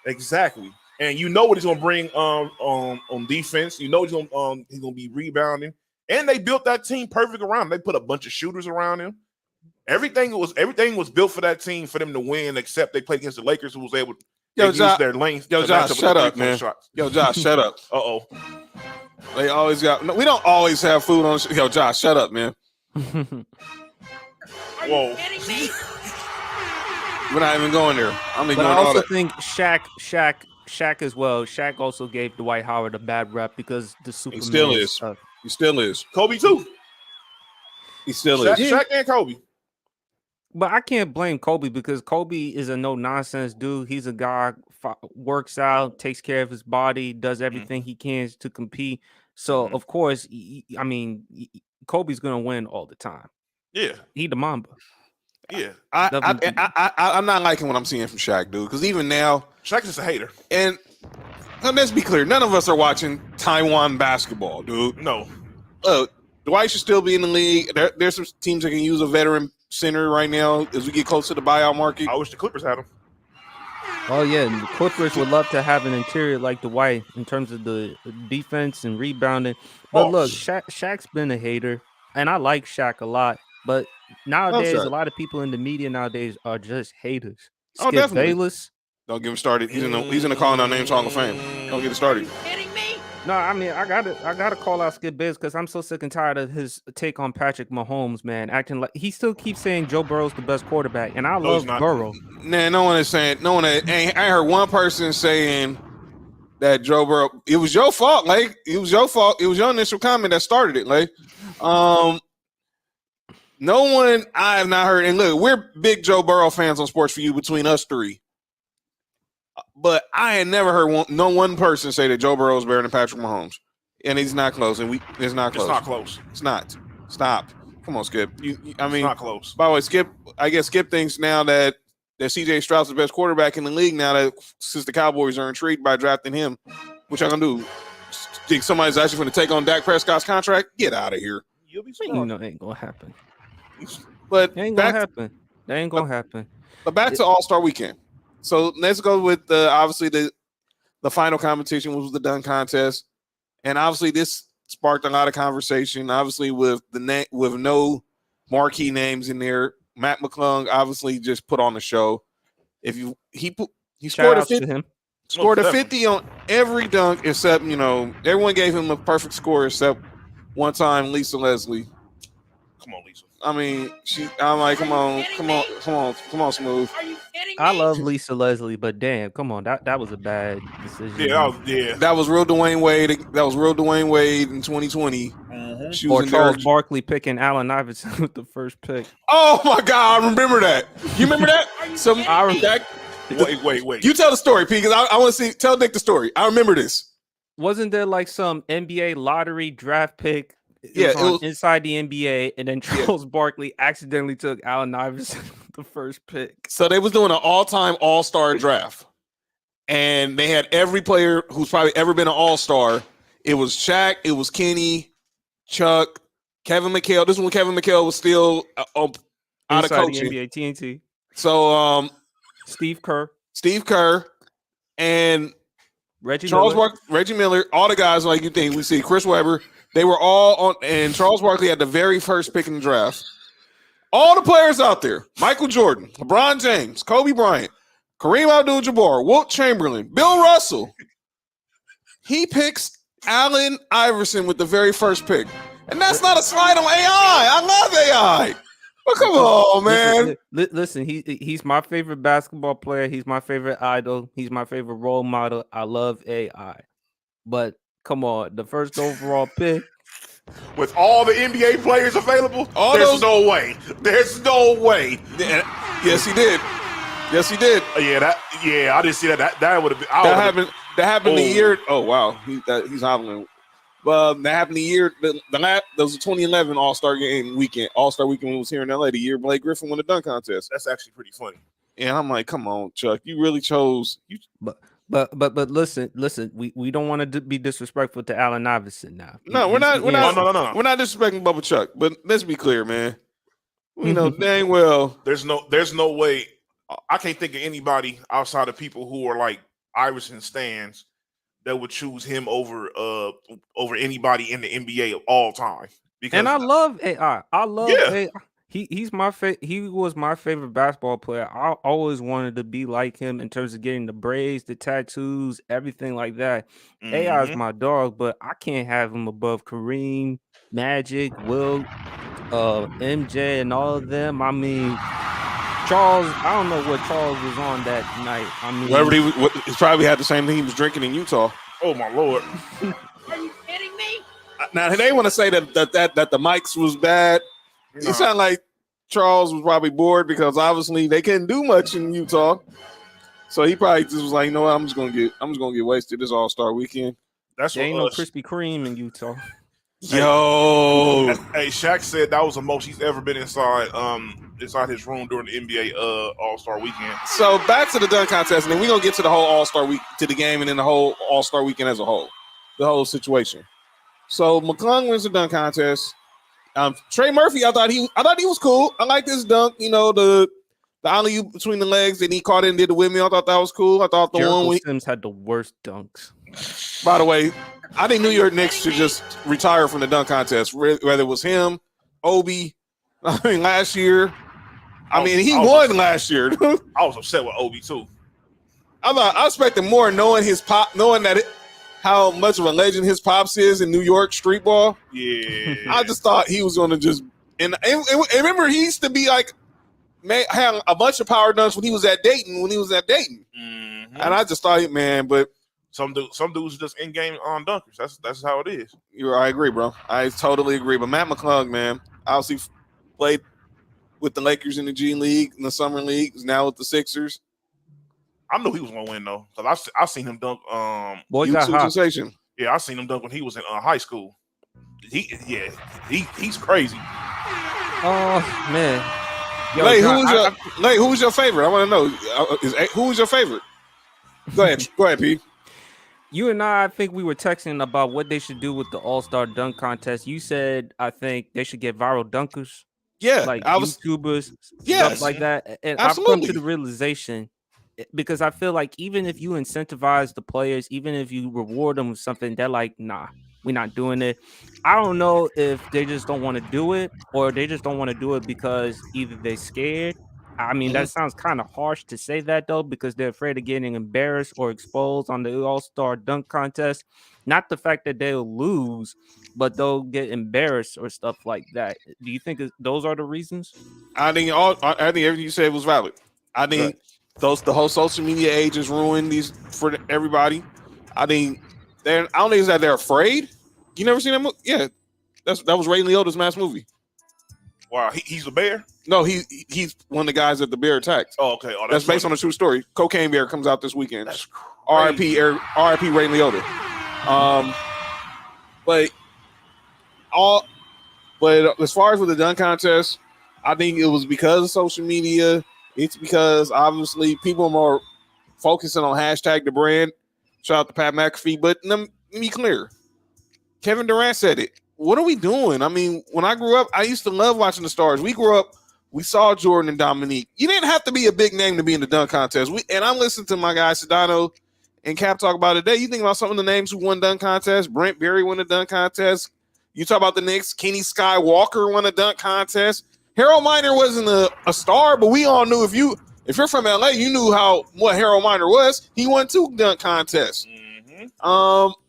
Exactly. And you know what he's going to bring on defense. You know he's going to be rebounding. And they built that team perfect around him. They put a bunch of shooters around him. Everything was built for that team for them to win, except they played against the Lakers, who was able to use their length. Yo, Josh, shut up, man. Shots. Yo, Josh, shut up. Uh-oh. They always got. No, we don't always have food on. Yo, Josh, shut up, man. Are you kidding me? We're not even going there. But I also think Shaq as well. Shaq also gave Dwight Howard a bad rep because the Superman. He still is. He still is. Kobe too. He still is. Shaq and Kobe. But I can't blame Kobe because Kobe is a no-nonsense dude. He's a guy, works out, takes care of his body, does everything he can to compete. So, of course, Kobe's going to win all the time. Yeah. He the Mamba. Yeah. I'm not liking what I'm seeing from Shaq, dude, because even now, Shaq's just a hater. And let's be clear, none of us are watching Taiwan basketball, dude. No. Dwight should still be in the league. There's some teams that can use a veteran center right now as we get close to the buyout market. I wish the Clippers had him. Oh, yeah. The Clippers would love to have an interior like Dwight in terms of the defense and rebounding. But look, Shaq's been a hater, and I like Shaq a lot. But nowadays, a lot of people in the media nowadays are just haters. Skip definitely. Bayless. Don't get him started. He's in the Calling Out Names Hall of Fame. Don't get it started. Kidding me? No, I mean I gotta call out Skip Bayless because I'm so sick and tired of his take on Patrick Mahomes, man. Acting like he still keeps saying Joe Burrow's the best quarterback, and I No, he's love not. Burrow. Nah, no one is saying. No one. I heard one person saying that Joe Burrow. It was your fault, like it was your fault. It was your initial comment that started it, like. No one. I have not heard. And look, we're big Joe Burrow fans on Sports for You between us three. But I had never heard no one person say that Joe Burrow is better than Patrick Mahomes, and he's not close. And it's not close. It's not close. It's not. Stop. Come on, Skip. I mean, It's not close. by the way, Skip. I guess Skip thinks now that C.J. Stroud's the best quarterback in the league now that since the Cowboys are intrigued by drafting him. What y'all gonna do? Think somebody's actually going to take on Dak Prescott's contract? Get out of here. You'll be You surprised. know, it ain't gonna happen. But It ain't gonna happen. That ain't gonna happen. But back to All-Star Weekend. So let's go with obviously the final competition was the dunk contest, and obviously this sparked a lot of conversation. Obviously with with no marquee names in there, Matt McClung obviously just put on the show. He Shout scored a outs to 50, him. scored a definitely. 50 on every dunk except everyone gave him a perfect score except one time Lisa Leslie. Come on, Lisa. I mean, I'm like, come on, Smooth. Are you kidding me? I love Lisa Leslie, but damn, come on, that was a bad decision. Yeah. That was real Dwayne Wade. That was real Dwayne Wade in 2020. Mhm. Or Charles Barkley picking Allen Iverson with the first pick. Oh my God, I remember that. You remember that? Wait. You tell the story, P, because I want to see. Tell Nick the story. I remember this. Wasn't there like some NBA lottery draft pick? It on was inside the NBA, and then Charles Barkley accidentally took Allen Iverson with the first pick. So they was doing an all-time All-Star draft, and they had every player who's probably ever been an All-Star. It was Shaq, it was Kenny, Chuck, Kevin McHale. This is when Kevin McHale was still out of Inside coaching. the NBA TNT. So Steve Kerr, and Reggie Charles Miller. Reggie Miller, all the guys like you think we see, Chris Webber, they were all on, and Charles Barkley had the very first pick in the draft. All the players out there: Michael Jordan, LeBron James, Kobe Bryant, Kareem Abdul-Jabbar, Wilt Chamberlain, Bill Russell. He picks Allen Iverson with the very first pick, and that's not a slide on AI. I love AI. But come on, man. Listen, he's my favorite basketball player. He's my favorite idol. He's my favorite role model. I love AI. But come on, the first overall pick. With all the NBA players available, there's no way. There's no way. Yes, he did. I didn't see that. That would have been. That happened the year. Oh wow, he's hobbling. That happened the year. That was a 2011 All-Star weekend. All-Star weekend was here in LA. The year Blake Griffin won the dunk contest. That's actually pretty funny. And I'm like, come on, Chuck, you really chose. But listen, we don't want to be disrespectful to Allen Iverson now. No, we're not. No. We're not disrespecting Bubba Chuck. But let's be clear, man. You know dang well. There's no way. I can't think of anybody outside of people who are like Iverson stans that would choose him over anybody in the NBA of all time. And I love AI. I love AI. He's my he was my favorite basketball player. I always wanted to be like him in terms of getting the braids, the tattoos, everything like that. AI is my dog, but I can't have him above Kareem, Magic, Will, MJ, and all of them. I mean, Charles, I don't know what Charles was on that night. I mean, he probably had the same thing he was drinking in Utah. Oh my Lord! Are you kidding me? Now they want to say that the mics was bad. No. It sounded like Charles was probably bored because obviously they couldn't do much in Utah. So he probably just was like, you know what, I'm just gonna get wasted this All-Star weekend. That's there ain't no Krispy Kreme in Utah. Yo, hey, Shaq said that was the most he's ever been inside his room during the NBA All-Star weekend. So back to the dunk contest, and then we're gonna get to the whole All-Star week, to the game, and then the whole All-Star weekend as a whole, the whole situation. So McClung wins the dunk contest. Trey Murphy, I thought he was cool. I like this dunk, the alley-oop between the legs, and he caught it and did the windmill. I thought that was cool. I thought Jericho Sims had the worst dunks. By the way, I think New York Knicks should just retire from the dunk contest, whether it was him, Obi. I mean, last year. He won last year. I was upset with Obi too. I expected more, knowing his pop, knowing that how much of a legend his pops is in New York street ball. Yeah. I just thought he was going to just and remember he used to be like had a bunch of power dunks when he was at Dayton. Mhm. And I just thought, man, but some dudes just in game on dunkers. That's how it is. I agree, bro. I totally agree. But Matt McClung, man, obviously played with the Lakers in the G League, in the Summer League, is now with the Sixers. I knew he was gonna win though, because I seen him dunk. Boy got YouTube hot. sensation. Yeah, I seen him dunk when he was in high school. He's crazy. Oh man. Yo, Lay, John, who was your favorite? I want to know. Who was your favorite? Go ahead, P. You and I think we were texting about what they should do with the All-Star Dunk Contest. You said, I think they should get viral dunkers, Yeah, like I was. YouTubers, Yes, stuff like that. And absolutely. I've come to the realization, because I feel like even if you incentivize the players, even if you reward them with something, they're like, nah, we're not doing it. I don't know if they just don't want to do it or they just don't want to do it because either they're scared. I mean, that sounds kind of harsh to say that, though, because they're afraid of getting embarrassed or exposed on the All-Star Dunk Contest. Not the fact that they'll lose, but they'll get embarrassed or stuff like that. Do you think those are the reasons? I think everything you said was valid. I think the whole social media age is ruined these for everybody. I think I don't think it's that they're afraid. You never seen that movie? Yeah, that was Ray Liotta's last movie. Wow, he's a bear. No, he's one of the guys that the bear attacked. Oh, okay. Oh, that's based on a true story. Cocaine Bear comes out this weekend. That's R.I.P. R.I.P. Ray Liotta. But as far as with the dunk contest, I think it was because of social media. It's because obviously people are more focusing on hashtag the brand. Shout out to Pat McAfee. But let me be clear. Kevin Durant said it. What are we doing? I mean, when I grew up, I used to love watching the stars. We grew up, we saw Jordan and Dominique. You didn't have to be a big name to be in the dunk contest. And I'm listening to my guy Sedano and Cap talk about it today. You think about some of the names who won dunk contest. Brent Berry won the dunk contest. You talk about the Knicks. Kenny Skywalker won a dunk contest. Harold Miner wasn't a star, but we all knew if you're from LA, you knew what Harold Miner was. He won 2 dunk contests. Mm-hmm.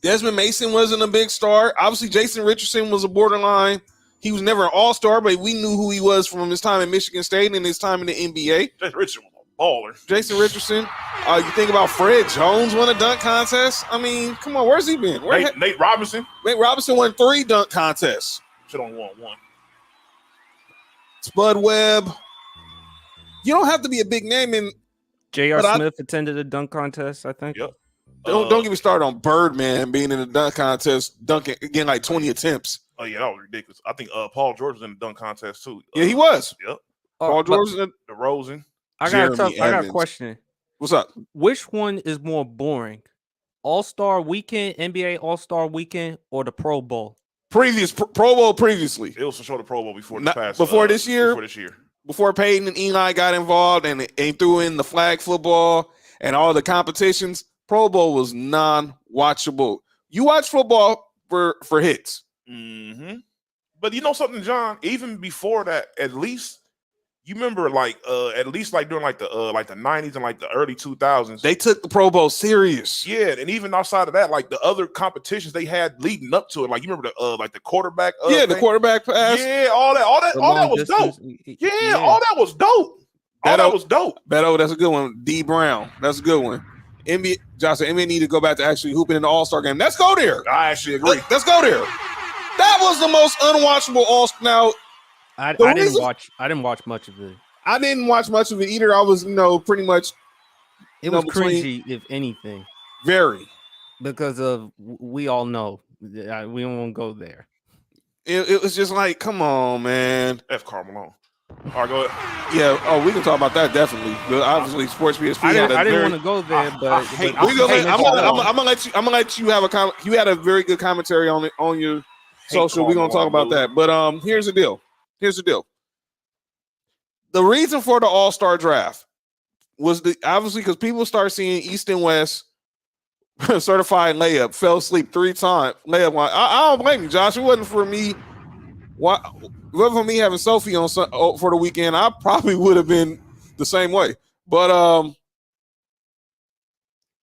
Desmond Mason wasn't a big star. Obviously, Jason Richardson was a borderline. He was never an all-star, but we knew who he was from his time at Michigan State and his time in the NBA. Jason Richardson was a baller. Jason Richardson. You think about Fred Jones won a dunk contest. I mean, come on, where's he been? Nate Robinson. Nate Robinson won 3 dunk contests. Should only won 1. Spud Webb. You don't have to be a big name in. J.R. Smith attended a dunk contest, I think. Yep. Don't get me started on Birdman being in a dunk contest, dunking again like 20 attempts. Oh yeah, that was ridiculous. I think Paul George was in the dunk contest too. Yeah, he was. Yep. Paul George was in DeRozan. I got a question. What's up? Which one is more boring? All-Star Weekend, NBA All-Star Weekend, or the Pro Bowl? Pro Bowl previously. It was for sure the Pro Bowl before this year. Before Peyton and Eli got involved and threw in the flag football and all the competitions. Pro Bowl was non-watchable. You watch football for hits. Mm-hmm. But you know something, John? Even before that, at least you remember, at least during the 90s and the early 2000s, they took the Pro Bowl serious. Yeah, and even outside of that, the other competitions they had leading up to it, you remember the quarterback. The quarterback pass. Yeah, all that was dope. Yeah, all that was dope. That was dope. Beto, that's a good one. D Brown, that's a good one. NBA, Josh, the NBA need to go back to actually hooping in the All-Star game. Let's go there. I actually agree. Let's go there. That was the most unwatchable All-Star. Now, I didn't watch much of it. I didn't watch much of it either. I was, pretty much. It was cringy, if anything. Very. Because of we all know we don't want to go there. It was just like, come on, man. F. Carmelo. All right, go ahead. Yeah. Oh, we can talk about that definitely. But obviously, SportsPSP. I didn't want to go there, but I'm gonna let you have a comment. You had a very good commentary on it on your social. We're gonna talk about that. But here's the deal. The reason for the All-Star draft was obviously because people start seeing East and West certified layup, fell asleep 3 times. Layup. I don't blame you, Josh. It wasn't for me. It wasn't for me having Sophie on for the weekend. I probably would have been the same way. But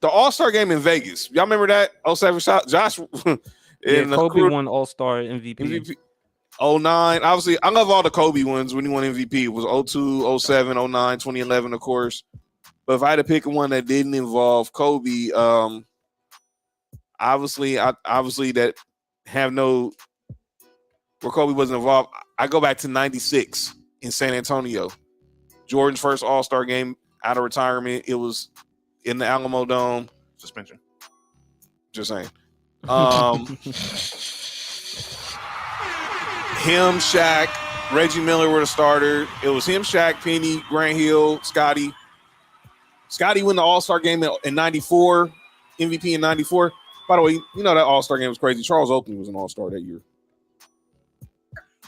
The All-Star game in Vegas. Y'all remember that? 07 shot? Josh Yeah, in the Kobe crew, won All-Star MVP. MVP. 09. Obviously, I love all the Kobe ones when he won MVP. It was 02, 07, 09, 2011, of course. But if I had to pick one that didn't involve Kobe, obviously that have no where Kobe wasn't involved. I go back to 96 in San Antonio. Jordan's first All-Star game out of retirement. It was in the Alamo Dome. Suspension. Just saying. Him, Shaq, Reggie Miller were the starter. It was him, Shaq, Penny, Grant Hill, Scotty. Scotty won the All-Star game in 94, MVP in 94. By the way, you know that All-Star game was crazy. Charles Oakley was an All-Star that year.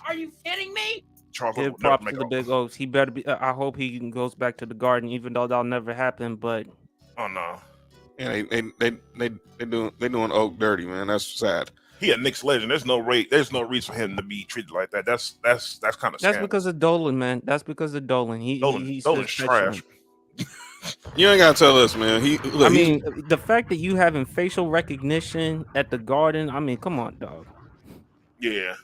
Are you kidding me? Charles Give would never props make to the it. Big Oaks. He better be. I hope he goes back to the Garden, even though that'll never happen. But Oh no. Yeah, they doing Oak dirty, man. That's sad. He a Knicks legend. There's no reason for him to be treated like that. That's kind of that's because of Dolan, man. That's because of Dolan. He's Dolan's just trash. You ain't gotta tell us, man. I mean, the fact that you having facial recognition at the Garden. I mean, come on, dog. Yeah.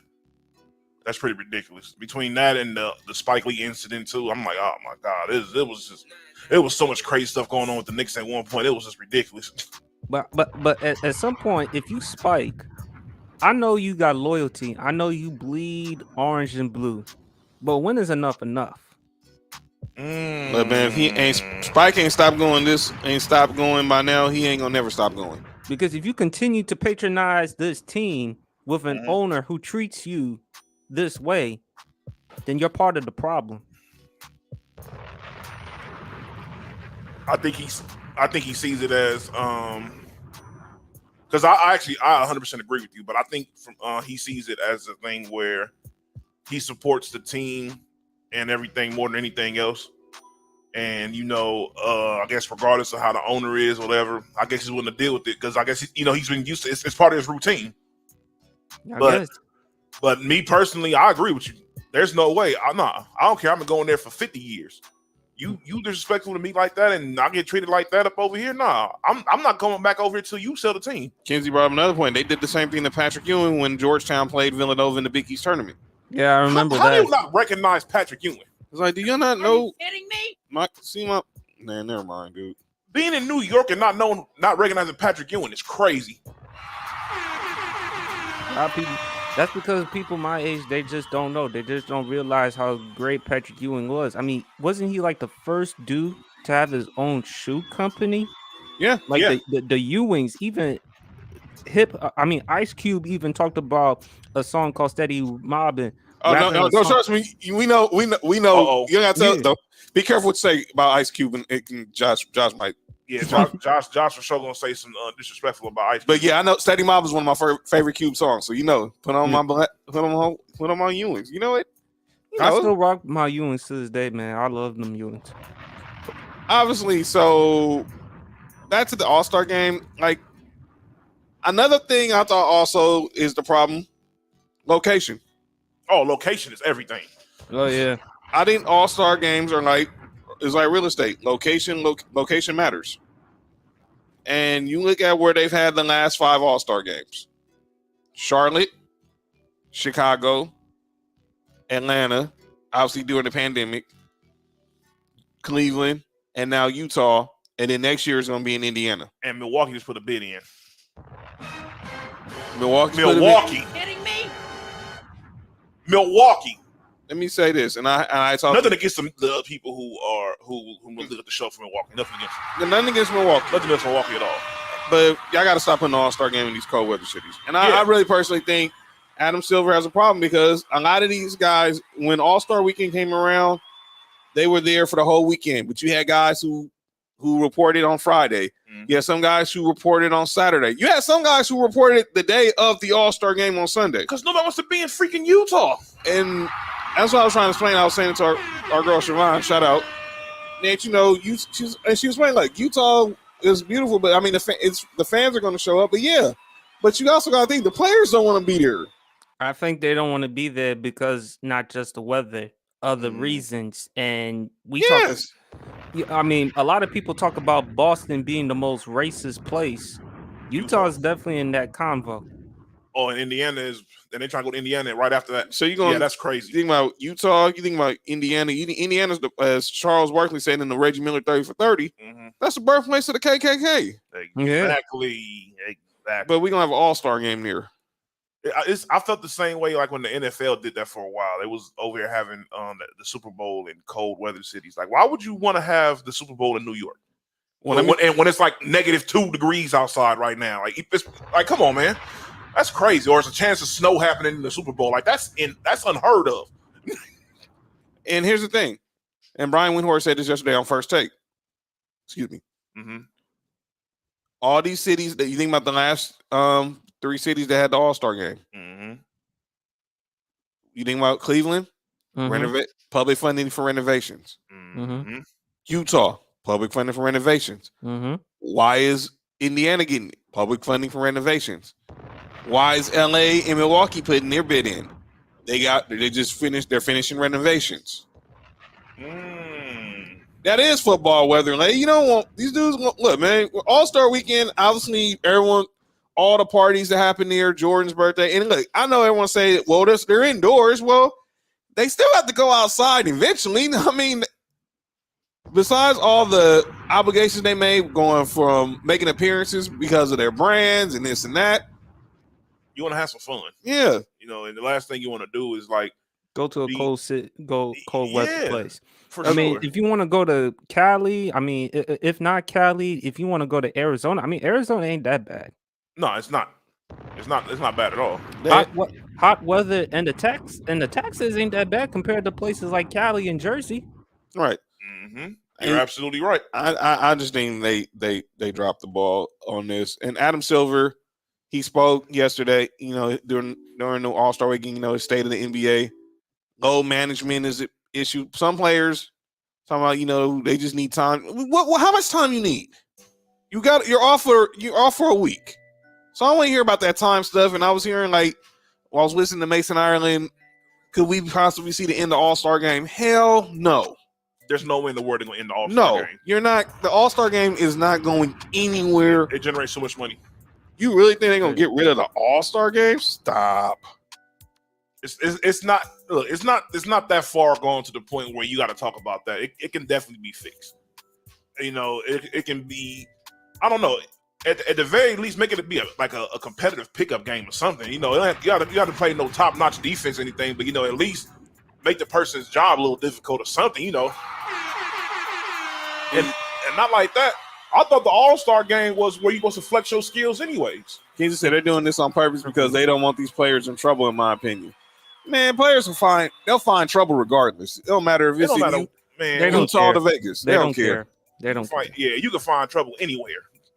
That's pretty ridiculous. Between that and the Spike Lee incident too, I'm like, oh my god, it was so much crazy stuff going on with the Knicks at one point. It was just ridiculous. But at some point, if you spike, I know you got loyalty. I know you bleed orange and blue. But when is enough enough? But man, if he ain't Spike ain't stopped going by now, he ain't gonna never stop going. Because if you continue to patronize this team with an owner who treats you this way, then you're part of the problem. I think he sees it as because I 100% agree with you, but I think he sees it as a thing where he supports the team and everything more than anything else. And I guess regardless of how the owner is, or whatever, I guess he's willing to deal with it because I guess he's been used to it's part of his routine. But me personally, I agree with you. There's no way. I don't care. I'm gonna go in there for 50 years. You disrespectful to me like that, and I get treated like that up over here. Nah, I'm not going back over here till you sell the team. Kinsey brought up another point. They did the same thing to Patrick Ewing when Georgetown played Villanova in the Big East tournament. Yeah, I remember how that. do you not recognize Patrick Ewing? It's like, do you not Are know? you kidding me? Man, never mind, dude. Being in New York and not recognizing Patrick Ewing is crazy. A lot of people. That's because people my age, they just don't know. They just don't realize how great Patrick Ewing was. I mean, wasn't he like the first dude to have his own shoe company? Yeah, Like yeah. the Ewings, even Ice Cube even talked about a song called Steady Mobbing. Oh no, trust me. We know. Uh-oh. You gotta tell Yeah. though. Be careful what you say about Ice Cube and Josh might. Yeah, Josh for sure gonna say some disrespectful about Ice. But yeah, I know Steady Mob is one of my favorite Cube songs. So put on my put on my Ewings. You know it. I still rock my Ewings to this day, man. I love them Ewings. Obviously, so back to the All-Star game. Like another thing I thought also is the problem: location. Oh, location is everything. Oh yeah. I think All-Star games are like real estate. Location matters. And you look at where they've had the last 5 All-Star games. Charlotte, Chicago, Atlanta, obviously during the pandemic, Cleveland, and now Utah. And then next year is going to be in Indiana. And Milwaukee just put a bid in. Are you kidding me? Milwaukee. Let me say this, and I talk Nothing against the people who look at the show from Milwaukee. nothing against Milwaukee. Nothing against Milwaukee at all. But y'all got to stop putting the All-Star game in these cold weather cities. And I really personally think Adam Silver has a problem because a lot of these guys, when All-Star weekend came around, they were there for the whole weekend. But you had guys who reported on Friday. Mm-hmm. You had some guys who reported on Saturday. You had some guys who reported the day of the All-Star game on Sunday. Because nobody wants to be in freaking Utah. And that's what I was trying to explain. I was saying to our girl Siobhan, shout out. Nate, she was explaining like Utah is beautiful, but I mean the fans are going to show up. But you also got to think the players don't want to be there. I think they don't want to be there because not just the weather, other reasons. And we talk Yeah, I mean, a lot of people talk about Boston being the most racist place. Utah is definitely in that convo. Oh, and Indiana is. Then they try to go to Indiana right after that. So you're going? Yeah, that's crazy. You think about Utah? You think about Indiana? Indiana's as Charles Barkley said in the Reggie Miller 30 for 30. Mm-hmm. That's the birthplace of the KKK. Exactly. But we're gonna have an all-star game there. I felt the same way like when the NFL did that for a while. It was over here having the Super Bowl in cold weather cities. Like, why would you want to have the Super Bowl in New York? And when it's like -2 degrees outside right now, like it's like, come on, man, that's crazy. Or it's a chance of snow happening in the Super Bowl. Like that's unheard of. And here's the thing, and Brian Windhorst said this yesterday on First Take. Excuse me. Mm-hmm. All these cities that you think about the last 3 cities that had the All-Star game. Mm-hmm. You think about Cleveland, public funding for renovations. Mm-hmm. Utah, public funding for renovations. Mm-hmm. Why is Indiana getting public funding for renovations? Why is LA and Milwaukee putting their bid in? They're finishing renovations. That is football weather. Like, you don't want these dudes. Look, man, All-Star weekend, obviously everyone, all the parties that happen there, Jordan's birthday. And look, I know everyone say, well, they're indoors. Well, they still have to go outside eventually. I mean, besides all the obligations they made going from making appearances because of their brands and this and that, you want to have some fun. Yeah. You know, and the last thing you want to do is like go to a cold weather place. I mean, if you want to go to Cali, I mean, if not Cali, if you want to go to Arizona, I mean, Arizona ain't that bad. No, it's not. It's not bad at all. Hot weather and the taxes ain't that bad compared to places like Cali and Jersey. Right. Mm-hmm. You're absolutely right. I just think they dropped the ball on this. And Adam Silver, he spoke yesterday, you know, during the All-Star weekend, you know, his state of the NBA. Low management is an issue. Some players talking about, you know, they just need time. How much time you need? You're off for a week. So I want to hear about that time stuff. And I was hearing, like, while I was listening to Mason Ireland, could we possibly see the end of the All-Star game? Hell no. There's no way in the world they're going to end the All-Star game. No, you're not. The All-Star game is not going anywhere. It generates so much money. You really think they're going to get rid of the All-Star game? Stop. It's not. Look, it's not that far gone to the point where you got to talk about that. It can definitely be fixed. You know, it can be. I don't know. At the very least, make it be a competitive pickup game or something. You know, you got to play no top-notch defense or anything, but you know, at least make the person's job a little difficult or something. You know, and not like that. I thought the All-Star game was where you're supposed to flex your skills anyways. Kansas said they're doing this on purpose because they don't want these players in trouble, in my opinion. Man, players they'll find trouble regardless. It don't matter if it's man. They don't Utah to Vegas. They don't care. They don't care. Yeah, you can find trouble anywhere.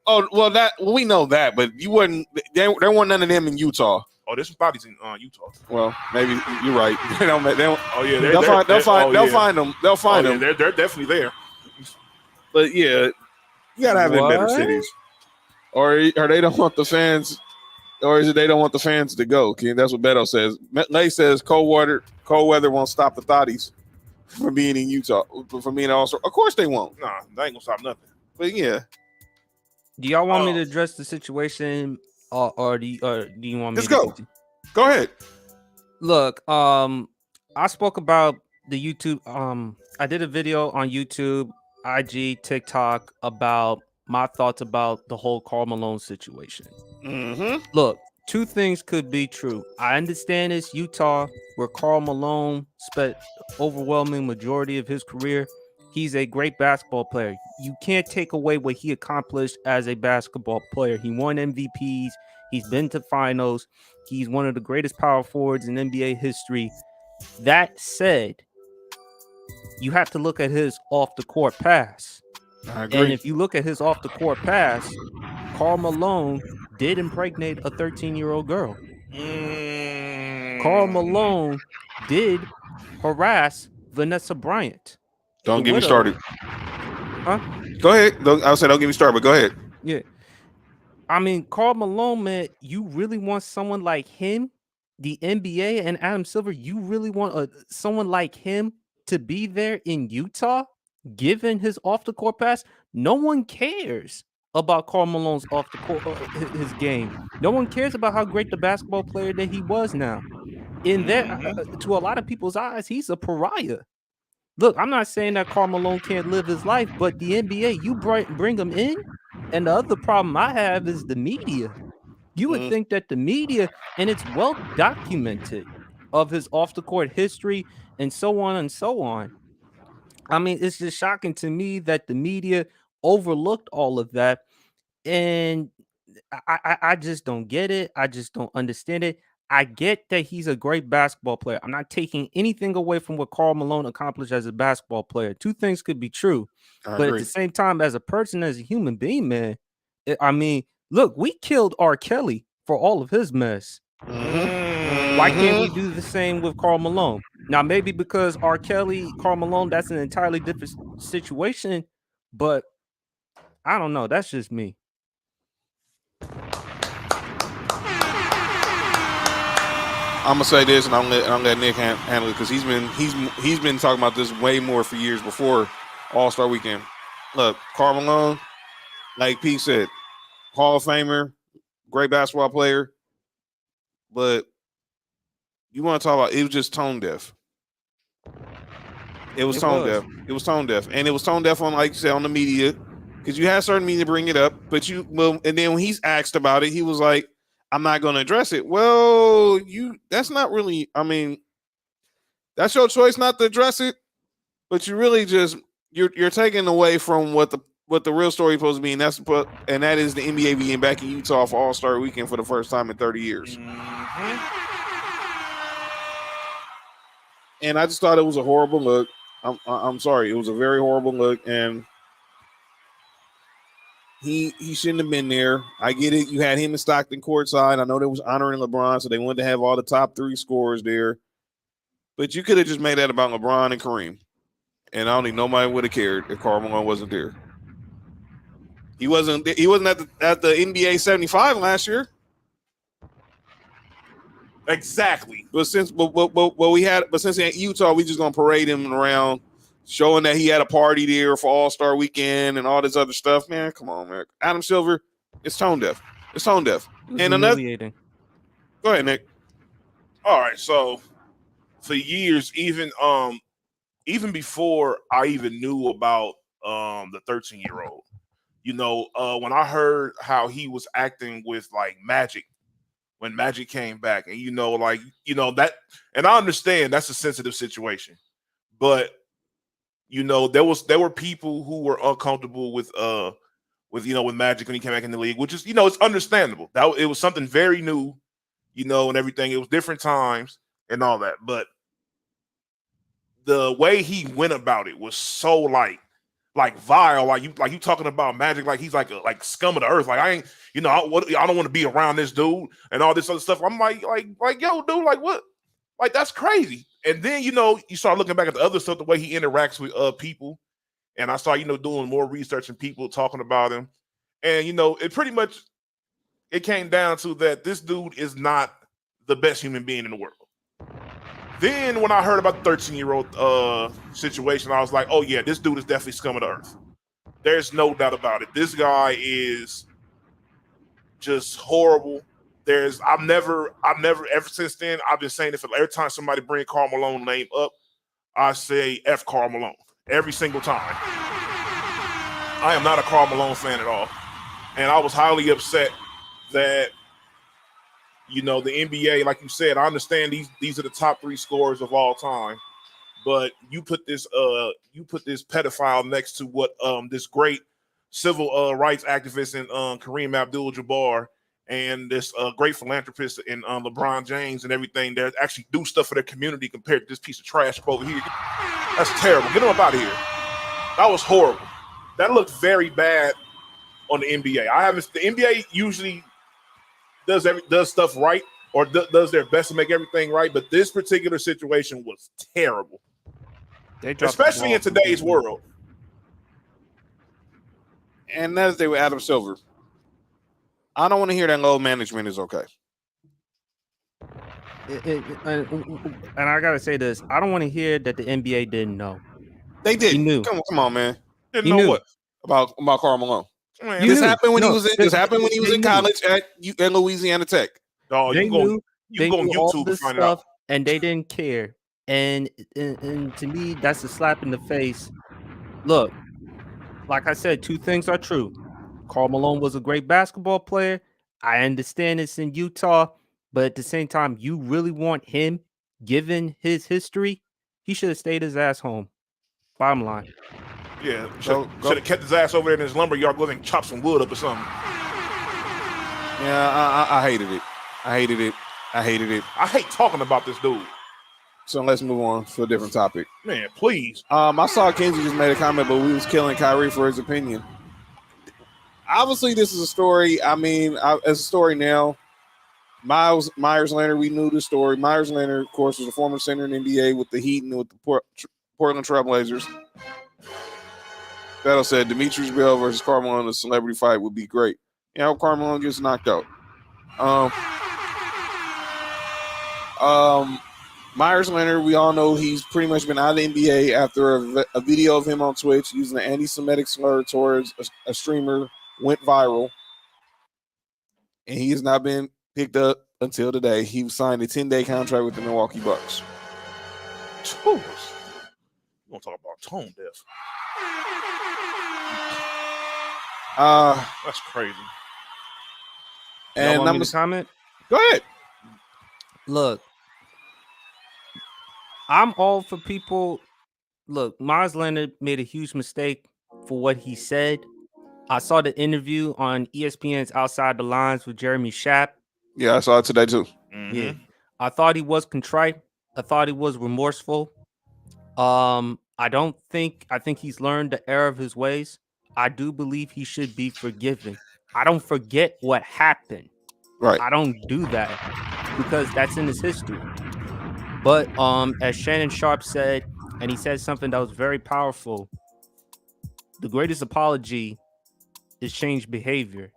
Oh, well, we know that, but you wouldn't. There weren't none of them in Utah. Oh, there's some bodies in Utah. Well, maybe you're right. They don't. Oh yeah, they'll find them. They'll find them. They're definitely there. But yeah, you gotta have it in better cities, or they don't want the fans, or is it they don't want the fans to go? Okay, that's what Beto says. Lay says cold weather won't stop the thotties from being in Utah, from being also. Of course they won't. Nah, they ain't gonna stop nothing. But yeah. Do y'all want me to address the situation, or do you want me? Let's go. Go ahead. Look, I spoke about the YouTube. I did a video on YouTube, IG, TikTok about my thoughts about the whole Karl Malone situation. Mm-hmm. Look, two things could be true. I understand it's Utah, where Karl Malone spent overwhelming majority of his career. He's a great basketball player. You can't take away what he accomplished as a basketball player. He won MVPs. He's been to finals. He's one of the greatest power forwards in NBA history. That said, you have to look at his off-the-court pass. I agree. And if you look at his off-the-court pass, Karl Malone did impregnate a 13-year-old girl. Karl Malone did harass Vanessa Bryant. Don't get me started. Huh? Go ahead. I'll say don't get me started, but go ahead. Yeah. I mean, Karl Malone, man, you really want someone like him, the NBA and Adam Silver, you really want someone like him to be there in Utah? given his off the court past, no one cares about Karl Malone's off the court, his game. No one cares about how great the basketball player that he was now. In there, to a lot of people's eyes, he's a pariah. Look, I'm not saying that Karl Malone can't live his life, but the NBA, you bring him in, and the other problem I have is the media. You would think that the media, and it's well documented, of his off the court history and so on and so on. I mean, it's just shocking to me that the media overlooked all of that, and I just don't get it. I just don't understand it. I get that he's a great basketball player. I'm not taking anything away from what Karl Malone accomplished as a basketball player. Two things could be true, I but at agree. the same time, as a person, as a human being, man, I mean, look, we killed R. Kelly for all of his mess. Why can't we do the same with Karl Malone? Now, maybe because R. Kelly, Karl Malone, that's an entirely different situation, but I don't know. That's just me. I'm gonna say this, and I'm gonna let Nick handle it because he's been talking about this way more for years before All-Star Weekend. Look, Karl Malone, like Pete said, Hall of Famer, great basketball player, but you want to talk about it was just tone deaf. It was tone deaf. It was tone deaf, and it was tone deaf on, like you said, on the media, because you had certain media bring it up, but and then when he's asked about it, he was like, I'm not going to address it. Well, that's not really, I mean, that's your choice not to address it, but you really just, you're taking away from what the real story is supposed to be, and that is the NBA being back in Utah for All-Star Weekend for the first time in 30 years. And I just thought it was a horrible look. I'm sorry. It was a very horrible look, and he shouldn't have been there. I get it. You had him in Stockton courtside. I know they was honoring LeBron, so they wanted to have all the top 3 scorers there. But you could have just made that about LeBron and Kareem. And I don't think nobody would have cared if Karl Malone wasn't there. He wasn't at the NBA 75 last year. Exactly. But since since in Utah, we just gonna parade him around, showing that he had a party there for All-Star Weekend and all this other stuff. Man, come on, man. Adam Silver, it's tone deaf. It's tone deaf. And humiliating. Go ahead, Nick. All right, so for years, even before I even knew about the 13-year-old, when I heard how he was acting with like Magic when Magic came back, and that, and I understand that's a sensitive situation, but there were people who were uncomfortable with Magic when he came back in the league, which is it's understandable. That it was something very new, and everything. It was different times and all that, but the way he went about it was so like vile, like you talking about Magic, like he's like scum of the earth. Like I ain't, I don't want to be around this dude and all this other stuff. I'm like yo, dude, like what? Like that's crazy. And then you start looking back at the other stuff, the way he interacts with people, and I started doing more research and people talking about him, and it pretty much it came down to that this dude is not the best human being in the world. Then when I heard about the 13-year-old situation, I was like, oh yeah, this dude is definitely scum of the earth. There's no doubt about it. This guy is just horrible. I've never ever since then, I've been saying it for every time somebody bring Karl Malone's name up, I say F Karl Malone every single time. I am not a Karl Malone fan at all. And I was highly upset that the NBA, like you said, I understand these are the top 3 scorers of all time, but you put this pedophile next to what this great civil rights activist in Kareem Abdul-Jabbar and this great philanthropist in LeBron James and everything that actually do stuff for their community compared to this piece of trash over here. That's terrible. Get him up out of here. That was horrible. That looked very bad on the NBA. The NBA usually does stuff right or does their best to make everything right, but this particular situation was terrible, especially in today's world. And that's they with Adam Silver. I don't want to hear that low management is okay. And I gotta say this: I don't want to hear that the NBA didn't know. They did. He knew. Come on, man. Didn't He know knew. what. About Karl Malone. Man, You This knew. happened when he No, was in. they- This happened when he was they in knew. college at Louisiana Tech. dog, They you can go. knew. You They can go on knew all YouTube and this find it out. stuff, and they didn't care. And to me, that's a slap in the face. Look, like I said, two things are true. Karl Malone was a great basketball player. I understand it's in Utah, but at the same time, you really want him, given his history, he should have stayed his ass home. Bottom line. Yeah, Go. should have kept his ass over there in his lumber yard, go there and chop some wood up or something. Yeah, I hated it. I hated it. I hate talking about this dude. So let's move on to a different topic. Man, please. I saw Kenzie just made a comment, but we was killing Kyrie for his opinion. Obviously, this is a story. I mean, it's a story now. Myers Leonard, we knew the story. Myers Leonard, of course, was a former center in the NBA with the Heat and with the Portland Trailblazers. That'll said Demetrius Bell versus Karl Malone in a celebrity fight would be great. You know, Karl Malone gets knocked out. Myers Leonard, we all know he's pretty much been out of the NBA after a video of him on Twitch using an anti-Semitic slur towards a streamer went viral, and he has not been picked up until today. He signed a 10-day contract with the Milwaukee Bucks. We're gonna talk about tone deaf. That's crazy. Y'all And want I'm me to comment? go ahead. Look, I'm all for people. Look, Myers Leonard made a huge mistake for what he said. I saw the interview on ESPN's Outside the Lines with Jeremy Schaap. Yeah, I saw it today too. Mm-hmm. Yeah, I thought he was contrite. I thought he was remorseful. I think he's learned the error of his ways. I do believe he should be forgiven. I don't forget what happened. Right. I don't do that because that's in his history. But as Shannon Sharp said, and he said something that was very powerful, the greatest apology is change behavior.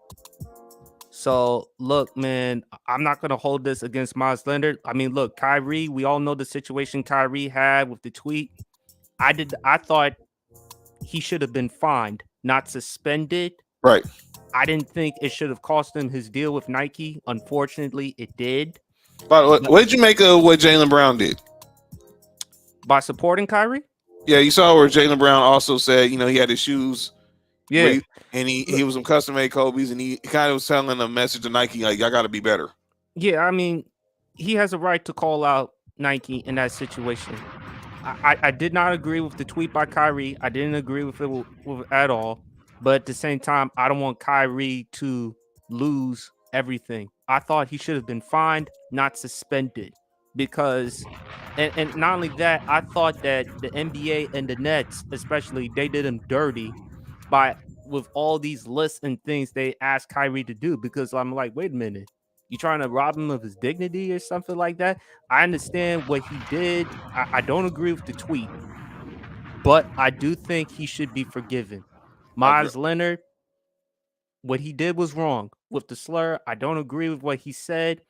So look, man, I'm not gonna hold this against Myles Leonard. I mean, look, Kyrie, we all know the situation Kyrie had with the tweet. I thought he should have been fined, not suspended. Right. I didn't think it should have cost him his deal with Nike. Unfortunately, it did. But what did you make of what Jaylen Brown did? By supporting Kyrie? Yeah, you saw where Jaylen Brown also said, you know, he had his shoes. Yeah. And he was some custom made Kobe's, and he kind of was telling a message to Nike, like, y'all got to be better. Yeah, I mean, he has a right to call out Nike in that situation. I did not agree with the tweet by Kyrie. I didn't agree with it at all. But at the same time, I don't want Kyrie to lose everything. I thought he should have been fined, not suspended. Because, and not only that, I thought that the NBA and the Nets, especially, they did him dirty with all these lists and things they asked Kyrie to do. Because I'm like, wait a minute. You trying to rob him of his dignity or something like that? I understand what he did. I don't agree with the tweet, but I do think he should be forgiven. Myles Leonard, what he did was wrong with the slur. I don't agree with what he said,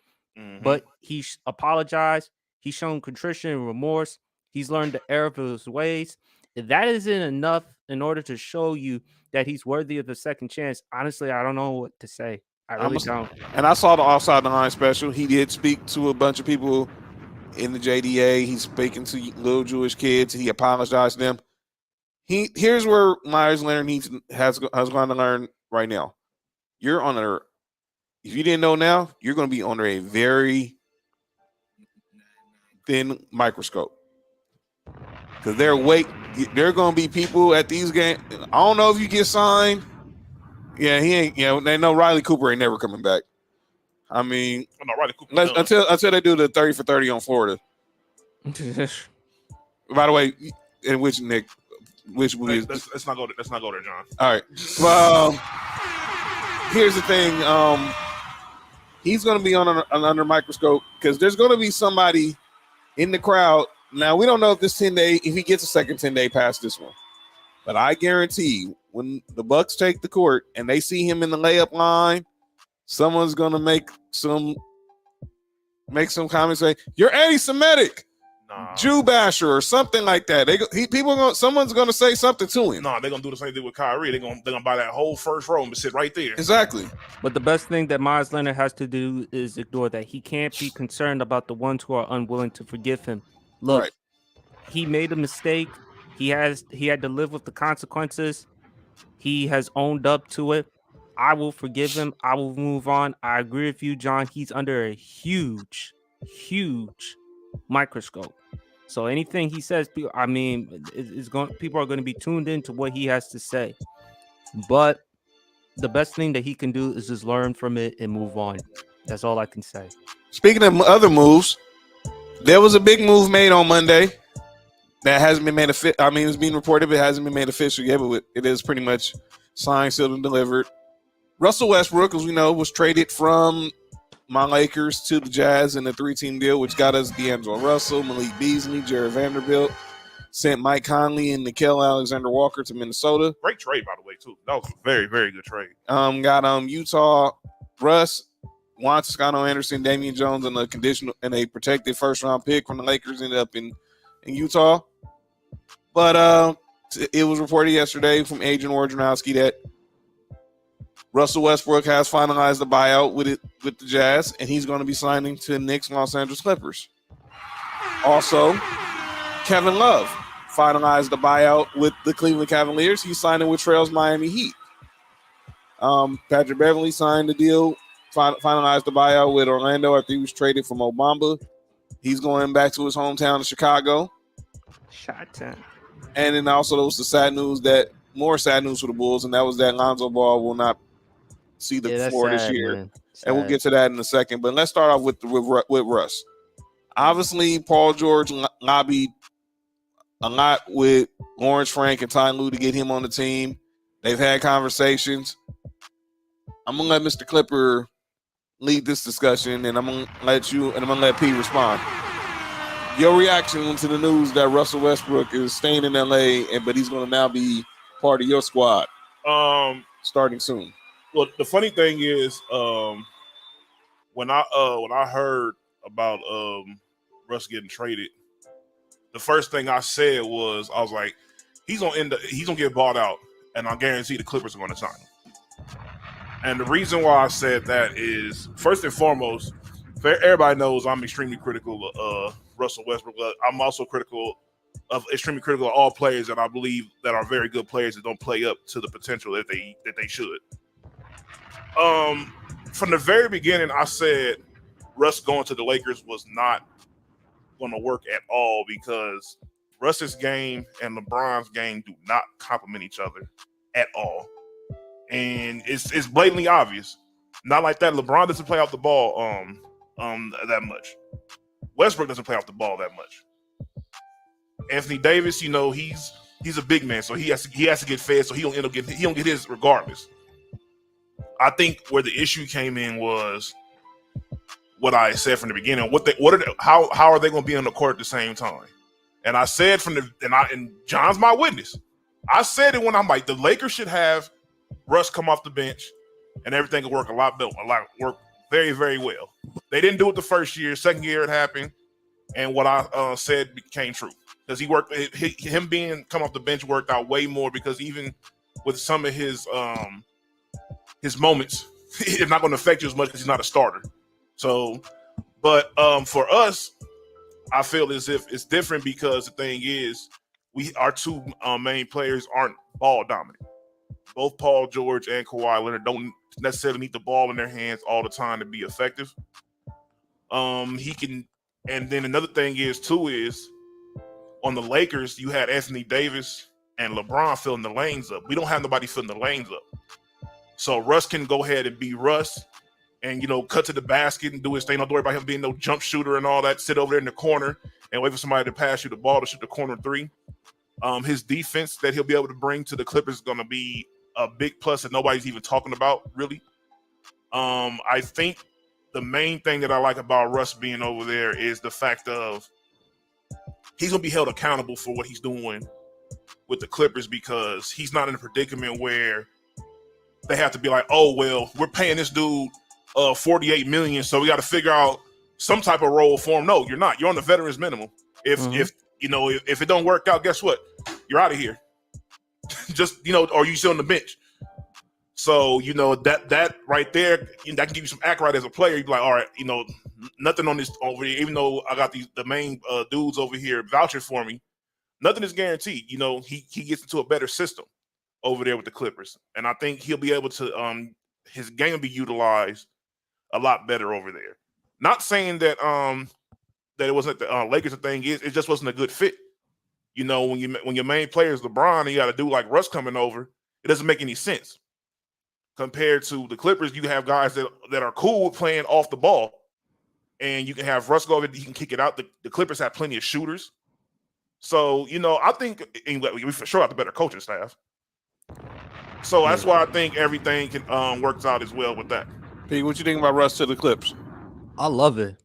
but he apologized. He's shown contrition and remorse. He's learned the error of his ways. If that isn't enough in order to show you that he's worthy of a second chance, honestly, I don't know what to say. I really don't. And I saw the Offside the Line special. He did speak to a bunch of people in the JDA. He's speaking to little Jewish kids. He apologized to them. Here's where Myers Leonard has gone to learn right now. You're on if you didn't know now, you're going to be under a very thin microscope. Because there are going to be people at these games. I don't know if you get signed. Yeah, he ain't. You know, they know Riley Cooper ain't never coming back. I mean, Riley Cooper until they do the 30 for 30 on Florida. By the way, in which Nick, which hey, let's not go there. Let's not go there, John. All right. Well, here's the thing. He's going to be on an under microscope because there's going to be somebody in the crowd. Now we don't know if if he gets a second 10-day past this one, but I guarantee when the Bucks take the court and they see him in the layup line, someone's going to make some comments say, "You're anti-Semitic." Nah, Jew basher or something like that. Someone's gonna say something to him. they're gonna do the same thing with Kyrie. They're gonna buy that whole first row and sit right there. Exactly. But the best thing that Myers Leonard has to do is ignore that. He can't be concerned about the ones who are unwilling to forgive him. Look, Right. he made a mistake. He had to live with the consequences. He has owned up to it. I will forgive him. I will move on. I agree with you, John. He's under a huge microscope. So anything he says, people are going to be tuned into what he has to say. But the best thing that he can do is just learn from it and move on. That's all I can say. Speaking of other moves, there was a big move made on Monday that hasn't been made official. I mean, it's being reported, but it hasn't been made official yet, but it is pretty much signed, sealed, and delivered. Russell Westbrook, as we know, was traded from my Lakers to the Jazz in a 3-team deal, which got us D'Angelo Russell, Malik Beasley, Jared Vanderbilt, sent Mike Conley and Nickeil Alexander-Walker to Minnesota. Great trade, by the way, too. That was a very, very good trade. Got Utah, Russ, Juan Toscano Anderson, Damian Jones, and a protected first-round pick from the Lakers ended up in Utah. But it was reported yesterday from Adrian Wojnarowski that Russell Westbrook has finalized the buyout with the Jazz, and he's going to be signing to the Knicks, Los Angeles Clippers. Also, Kevin Love finalized the buyout with the Cleveland Cavaliers. He's signing with Trail's Miami Heat. Patrick Beverley signed the deal, finalized the buyout with Orlando after he was traded from Obama. He's going back to his hometown of Chicago. Shot-town. And then also there was the more sad news for the Bulls, and that was that Lonzo Ball will not see the floor this year. And we'll get to that in a second. But let's start off with Russ. Obviously, Paul George lobbied a lot with Lawrence Frank and Ty Lue to get him on the team. They've had conversations. I'm gonna let Mr. Clipper lead this discussion, and I'm gonna let P respond. Your reaction to the news that Russell Westbrook is staying in LA, but he's gonna now be part of your squad starting soon. Well, the funny thing is, when I heard about Russ getting traded, the first thing I said was, I was like, he's gonna get bought out, and I guarantee the Clippers are going to sign him. And the reason why I said that is, first and foremost, everybody knows I'm extremely critical of Russell Westbrook. I'm also extremely critical of all players that I believe that are very good players that don't play up to the potential that they should. From the very beginning, I said Russ going to the Lakers was not going to work at all because Russ's game and LeBron's game do not complement each other at all, and it's blatantly obvious. Not like that. LeBron doesn't play off the ball that much. Westbrook doesn't play off the ball that much. Anthony Davis, he's a big man, so he has to get fed, so he don't get his regardless. I think where the issue came in was what I said from the beginning. How are they going to be on the court at the same time? And I said and John's my witness. I said it when I'm like, the Lakers should have Russ come off the bench, and everything will work work very, very well. They didn't do it the first year. Second year it happened, and what I said became true because him being come off the bench worked out way more because even with some of his moments, it's not going to affect you as much because he's not a starter. So, but for us, I feel as if it's different because the thing is, our two main players aren't ball dominant. Both Paul George and Kawhi Leonard don't necessarily need the ball in their hands all the time to be effective. He can, and then another thing is on the Lakers, you had Anthony Davis and LeBron filling the lanes up. We don't have nobody filling the lanes up. So Russ can go ahead and be Russ and, cut to the basket and do his thing. Don't worry about him being no jump shooter and all that. Sit over there in the corner and wait for somebody to pass you the ball to shoot the corner three. His defense that he'll be able to bring to the Clippers is going to be a big plus that nobody's even talking about, really. I think the main thing that I like about Russ being over there is the fact of he's going to be held accountable for what he's doing with the Clippers because he's not in a predicament where they have to be like, oh, well, we're paying this dude $48 million, so we got to figure out some type of role for him. No, you're not. You're on the veterans minimum. If you know if it don't work out, guess what? You're out of here. Just or you sit on the bench. So that right there, that can give you some act right as a player. You be like, all right, nothing on this over here. Even though I got the main dudes over here vouching for me, nothing is guaranteed. He gets into a better system over there with the Clippers, and I think he'll be able to his game will be utilized a lot better over there. Not saying that that it wasn't the Lakers. The thing is, it just wasn't a good fit. When your main player is LeBron and you got to do like Russ coming over, it doesn't make any sense. Compared to the Clippers, you have guys that are cool with playing off the ball, and you can have Russ go over. He can kick it out. The Clippers have plenty of shooters, so I think we for sure have the better coaching staff. So that's why I think everything can works out as well with that. Pete, what you think about Russ to the Clips? I love it.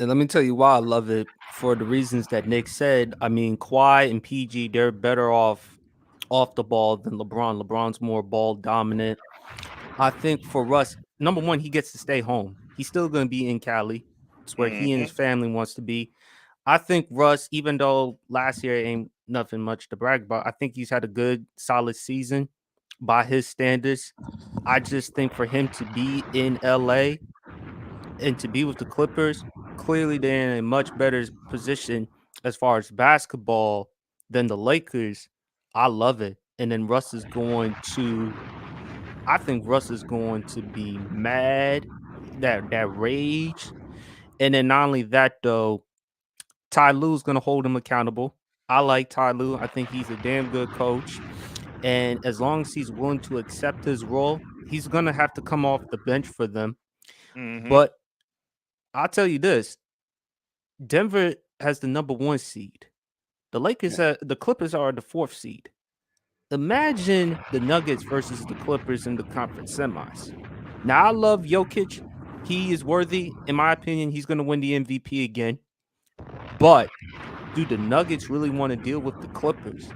And let me tell you why I love it. For the reasons that Nick said. I mean, Kawhi and PG, they're better off the ball than LeBron. LeBron's more ball dominant. I think for Russ, number one, he gets to stay home. He's still going to be in Cali. It's where he and his family wants to be. I think Russ, even though last year ain't nothing much to brag about, I think he's had a good, solid season by his standards. I just think for him to be in LA and to be with the Clippers, clearly they're in a much better position as far as basketball than the Lakers. I love it. And then I think Russ is going to be mad, that rage. And then not only that, though, Ty Lue's going to hold him accountable. I like Ty Lue. I think he's a damn good coach. And as long as he's willing to accept his role, he's going to have to come off the bench for them. But I'll tell you this. Denver has the number 1 seed. The Clippers are the 4th seed. Imagine the Nuggets versus the Clippers in the conference semis. Now, I love Jokic. He is worthy. In my opinion, he's going to win the MVP again. But do the Nuggets really want to deal with the Clippers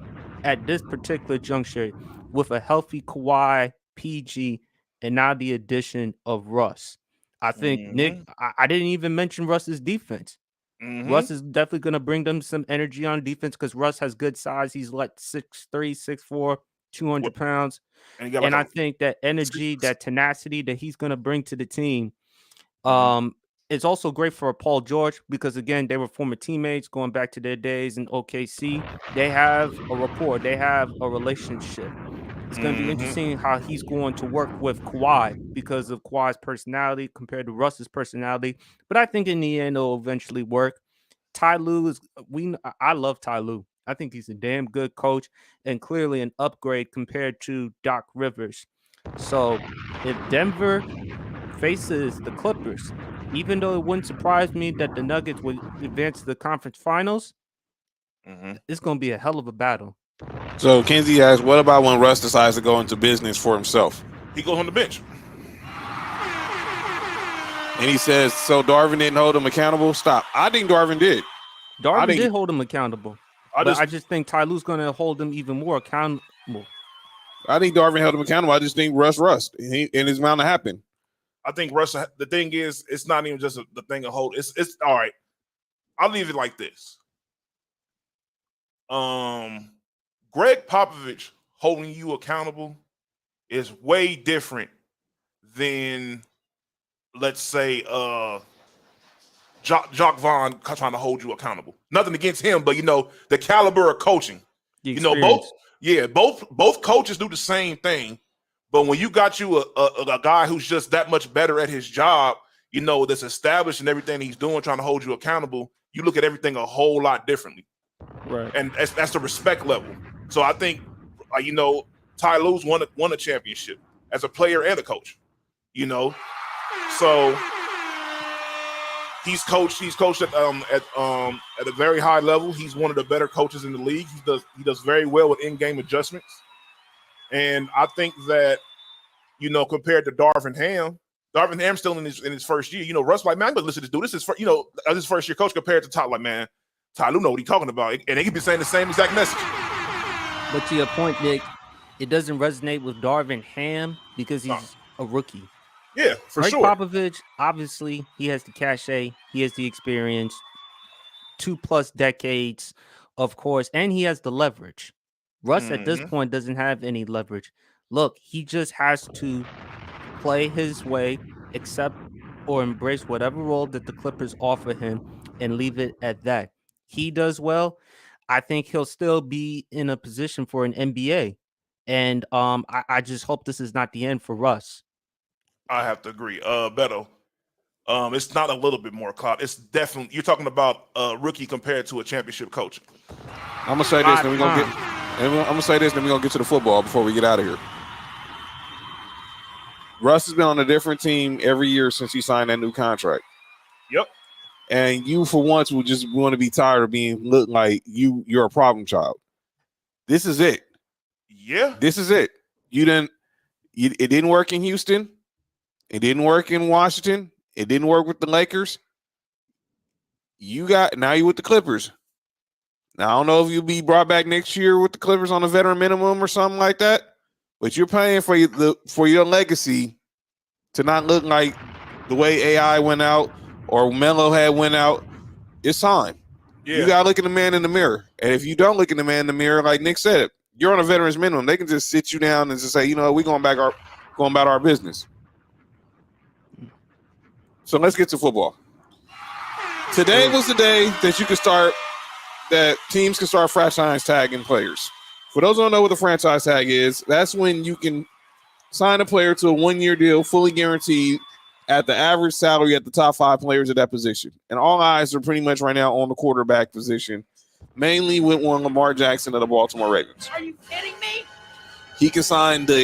at this particular juncture with a healthy Kawhi, PG, and now the addition of Russ? I think, Nick, I didn't even mention Russ's defense. Russ is definitely going to bring them some energy on defense because Russ has good size. He's like 6'3", 6'4", 200 pounds. And I think that energy, that tenacity that he's going to bring to the team is also great for Paul George because, again, they were former teammates going back to their days in OKC. They have a rapport. They have a relationship. It's going to be interesting how he's going to work with Kawhi because of Kawhi's personality compared to Russ's personality. But I think in the end, it'll eventually work. Ty Lue I love Ty Lue. I think he's a damn good coach and clearly an upgrade compared to Doc Rivers. So if Denver faces the Clippers, even though it wouldn't surprise me that the Nuggets would advance to the conference finals, it's going to be a hell of a battle. So Kenzie asks, what about when Russ decides to go into business for himself? He goes on the bench. And he says, so Darvin didn't hold him accountable? Stop. I think Darvin did. Darvin did hold him accountable. I just think Ty Lue's going to hold him even more accountable. I think Darvin held him accountable. I just think Russ, and it's bound to happen. I think Russ, the thing is, it's not even just the thing of hold. It's all right. I'll leave it like this. Greg Popovich holding you accountable is way different than, let's say, Jock Vaughn trying to hold you accountable. Nothing against him, but the caliber of coaching. Both coaches do the same thing. But when you got you a guy who's just that much better at his job, that's established in everything he's doing, trying to hold you accountable, you look at everything a whole lot differently. Right. And that's the respect level. So I think, Ty Lue's won a championship as a player and a coach. So he's coached at a very high level. He's one of the better coaches in the league. He does very well with in-game adjustments. And I think that, compared to Darvin Ham's still in his first year. Russ like, man, I'm gonna listen to this dude. This is as his first year coach compared to Ty. Like, man, Ty Lue know what he's talking about, and they could be saying the same exact message. But to your point, Nick, it doesn't resonate with Darvin Ham because he's a rookie. Yeah, for Greg sure. Popovich, obviously, he has the cachet, he has the experience. 2+ decades, of course, and he has the leverage. Russ at this Mhm. point doesn't have any leverage. Look, he just has to play his way, accept or embrace whatever role that the Clippers offer him, and leave it at that. He does well. I think he'll still be in a position for an NBA. And I just hope this is not the end for Russ. I have to agree. Beto, it's not a little bit more clout. It's definitely you're talking about a rookie compared to a championship coach. I'm gonna say this, then we're gonna get. I'm gonna say this, then we're gonna get to the football before we get out of here. Russ has been on a different team every year since he signed that new contract. Yep. And you, for once, will just want to be tired of being looked like you're a problem child. This is it. Yeah. This is it. It didn't work in Houston. It didn't work in Washington. It didn't work with the Lakers. Now you're with the Clippers. Now I don't know if you'll be brought back next year with the Clippers on a veteran minimum or something like that, but you're paying for your legacy to not look like the way AI went out or Melo had went out. It's time. Yeah. You gotta look at the man in the mirror, and if you don't look at the man in the mirror, like Nick said, you're on a veteran's minimum. They can just sit you down and just say, we're going about our business. So let's get to football. Today was the day that teams can start franchise tagging players. For those who don't know what the franchise tag is, that's when you can sign a player to a 1-year deal, fully guaranteed, at the average salary at the top 5 players at that position. And all eyes are pretty much right now on the quarterback position, mainly with one Lamar Jackson of the Baltimore Ravens. Are you kidding me? He can sign the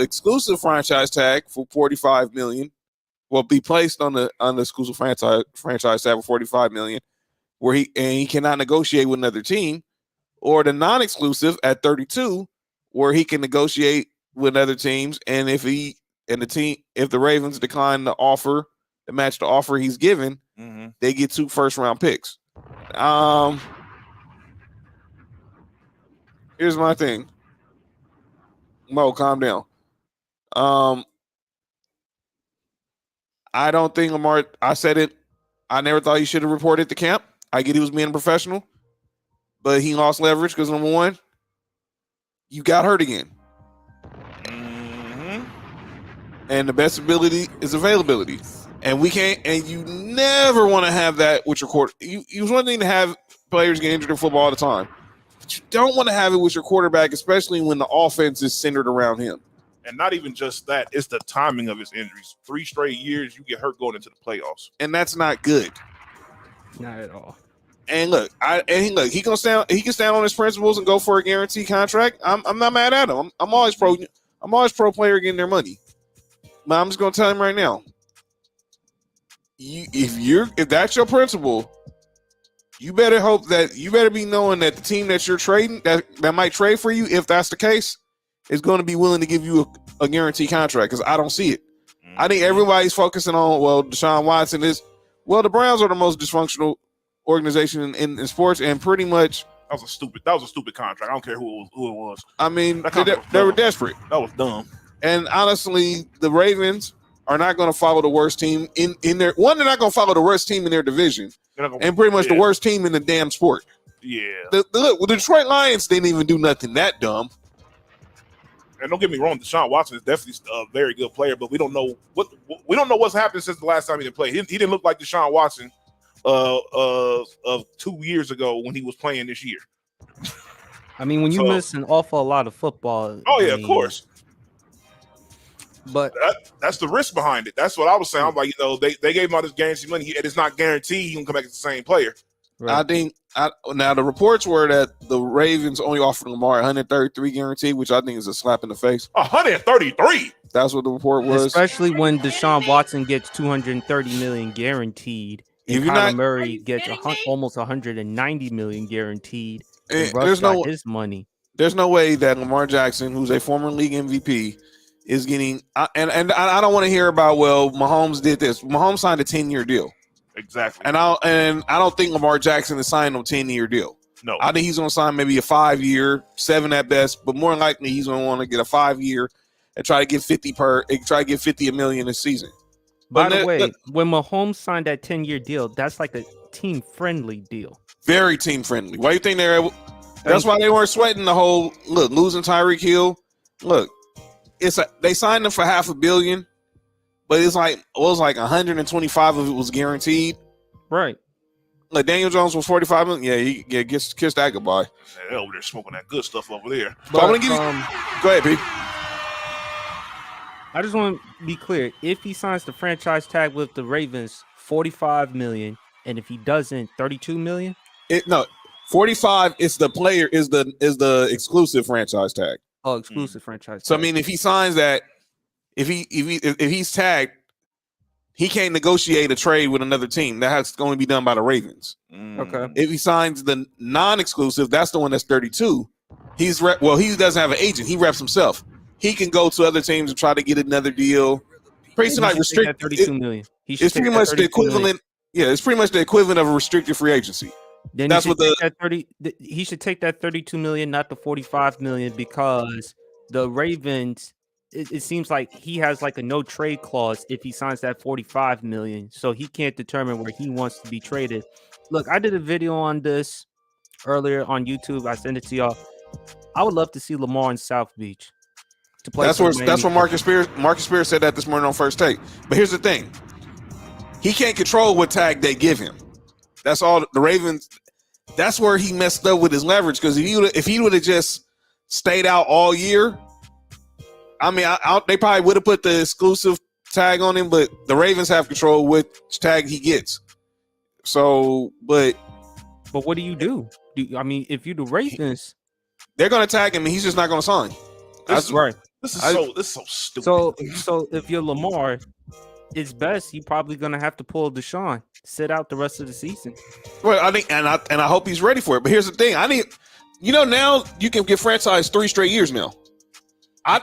exclusive franchise tag for $45 million. Will be placed on the exclusive franchise tag for $45 million, where he cannot negotiate with another team, or the non-exclusive at 32, where he can negotiate with other teams, and if the Ravens decline the offer to match the offer he's given, they get 2 first-round picks. Here's my thing. Mo, calm down. I don't think Lamar, I said it, I never thought he should have reported to camp. I get he was being a professional, but he lost leverage because, number one, you got hurt again. And the best ability is availability. And you never want to have that with your quarter. It was one thing to have players get injured in football all the time, but you don't want to have it with your quarterback, especially when the offense is centered around him. And not even just that, it's the timing of his injuries. 3 straight years, you get hurt going into the playoffs. And that's not good. Not at all. And look, he can stand on his principles and go for a guaranteed contract. I'm not mad at him. I'm always pro player getting their money. But I'm just gonna tell him right now. If that's your principle, you better be knowing that the team that you're trading that might trade for you, if that's the case, is going to be willing to give you a guaranteed contract, because I don't see it. I think everybody's focusing on, Deshaun Watson is, the Browns are the most dysfunctional organization in sports, and pretty much that was a stupid contract. I don't care who it was. I mean, they were desperate. That was dumb. And honestly, the Ravens are not going to follow the worst team in their one. They're not going to follow the worst team in their division, and pretty much the worst team in the damn sport. Yeah. The Detroit Lions didn't even do nothing that dumb. And don't get me wrong, Deshaun Watson is definitely a very good player, but we don't know what's happened since the last time he didn't play. He didn't look like Deshaun Watson of 2 years ago when he was playing this year. I mean, when you miss an awful lot of football. Oh yeah, of course. But that's the risk behind it. That's what I was saying. I'm like, they gave him all this guaranteed money, and it's not guaranteed he can come back as the same player. Right. I think now the reports were that the Ravens only offered Lamar 133 guaranteed, which I think is a slap in the face. 133. That's what the report was. Especially when Deshaun Watson gets 230 million guaranteed, and Kyler Murray gets almost 190 million guaranteed. And Russ got his money. There's no way that Lamar Jackson, who's a former league MVP, is getting. And I don't want to hear about Mahomes did this. Mahomes signed a 10-year deal. Exactly. And I don't think Lamar Jackson is signing a 10-year deal. No. I think he's going to sign maybe a 5-year, 7 at best, but more likely he's going to want to get a 5-year and try to get 50 $50 million this season. By the way, when Mahomes signed that 10-year deal, that's like team friendly deal. Very team friendly. Why you think they're able? That's why they weren't sweating the whole losing Tyreek Hill. Look, they signed him for $500 million, but it was like 125 of it was guaranteed. Right. Like Daniel Jones was 45 million. Yeah, kiss that goodbye. They're over there smoking that good stuff over there. But I'm gonna give you. Go ahead, P. I just want to be clear. If he signs the franchise tag with the Ravens, $45 million, and if he doesn't, $32 million. 45 is the player is the exclusive franchise tag. Oh, exclusive franchise. So tag. I mean, if he signs that, if he's tagged, he can't negotiate a trade with another team. That has going to be done by the Ravens. Okay. If he signs the non-exclusive, that's the one that's 32. He doesn't have an agent. He reps himself. He can go to other teams and try to get another deal. Pretty like restricted. $32 million. It's pretty much the equivalent. Million. Yeah, it's pretty much the equivalent of a restricted free agency. Then that's what he should take that $32 million, not the $45 million, because the Ravens. It seems like he has like a no trade clause if he signs that $45 million, so he can't determine where he wants to be traded. Look, I did a video on this earlier on YouTube. I sent it to y'all. I would love to see Lamar in South Beach to play. That's where Marcus Spears said that this morning on First Take. But here's the thing: he can't control what tag they give him. That's all the Ravens. That's where he messed up with his leverage, because if he would have just stayed out all year. I mean, they probably would have put the exclusive tag on him, but the Ravens have control which tag he gets. So, but what do you do? I mean, if you the Ravens, they're going to tag him, and he's just not going to sign. That's right. This is so stupid. So if you're Lamar, it's best you're probably going to have to pull Deshaun, sit out the rest of the season. Well, I think, and I hope he's ready for it. But here's the thing: now you can get franchised 3 straight years now.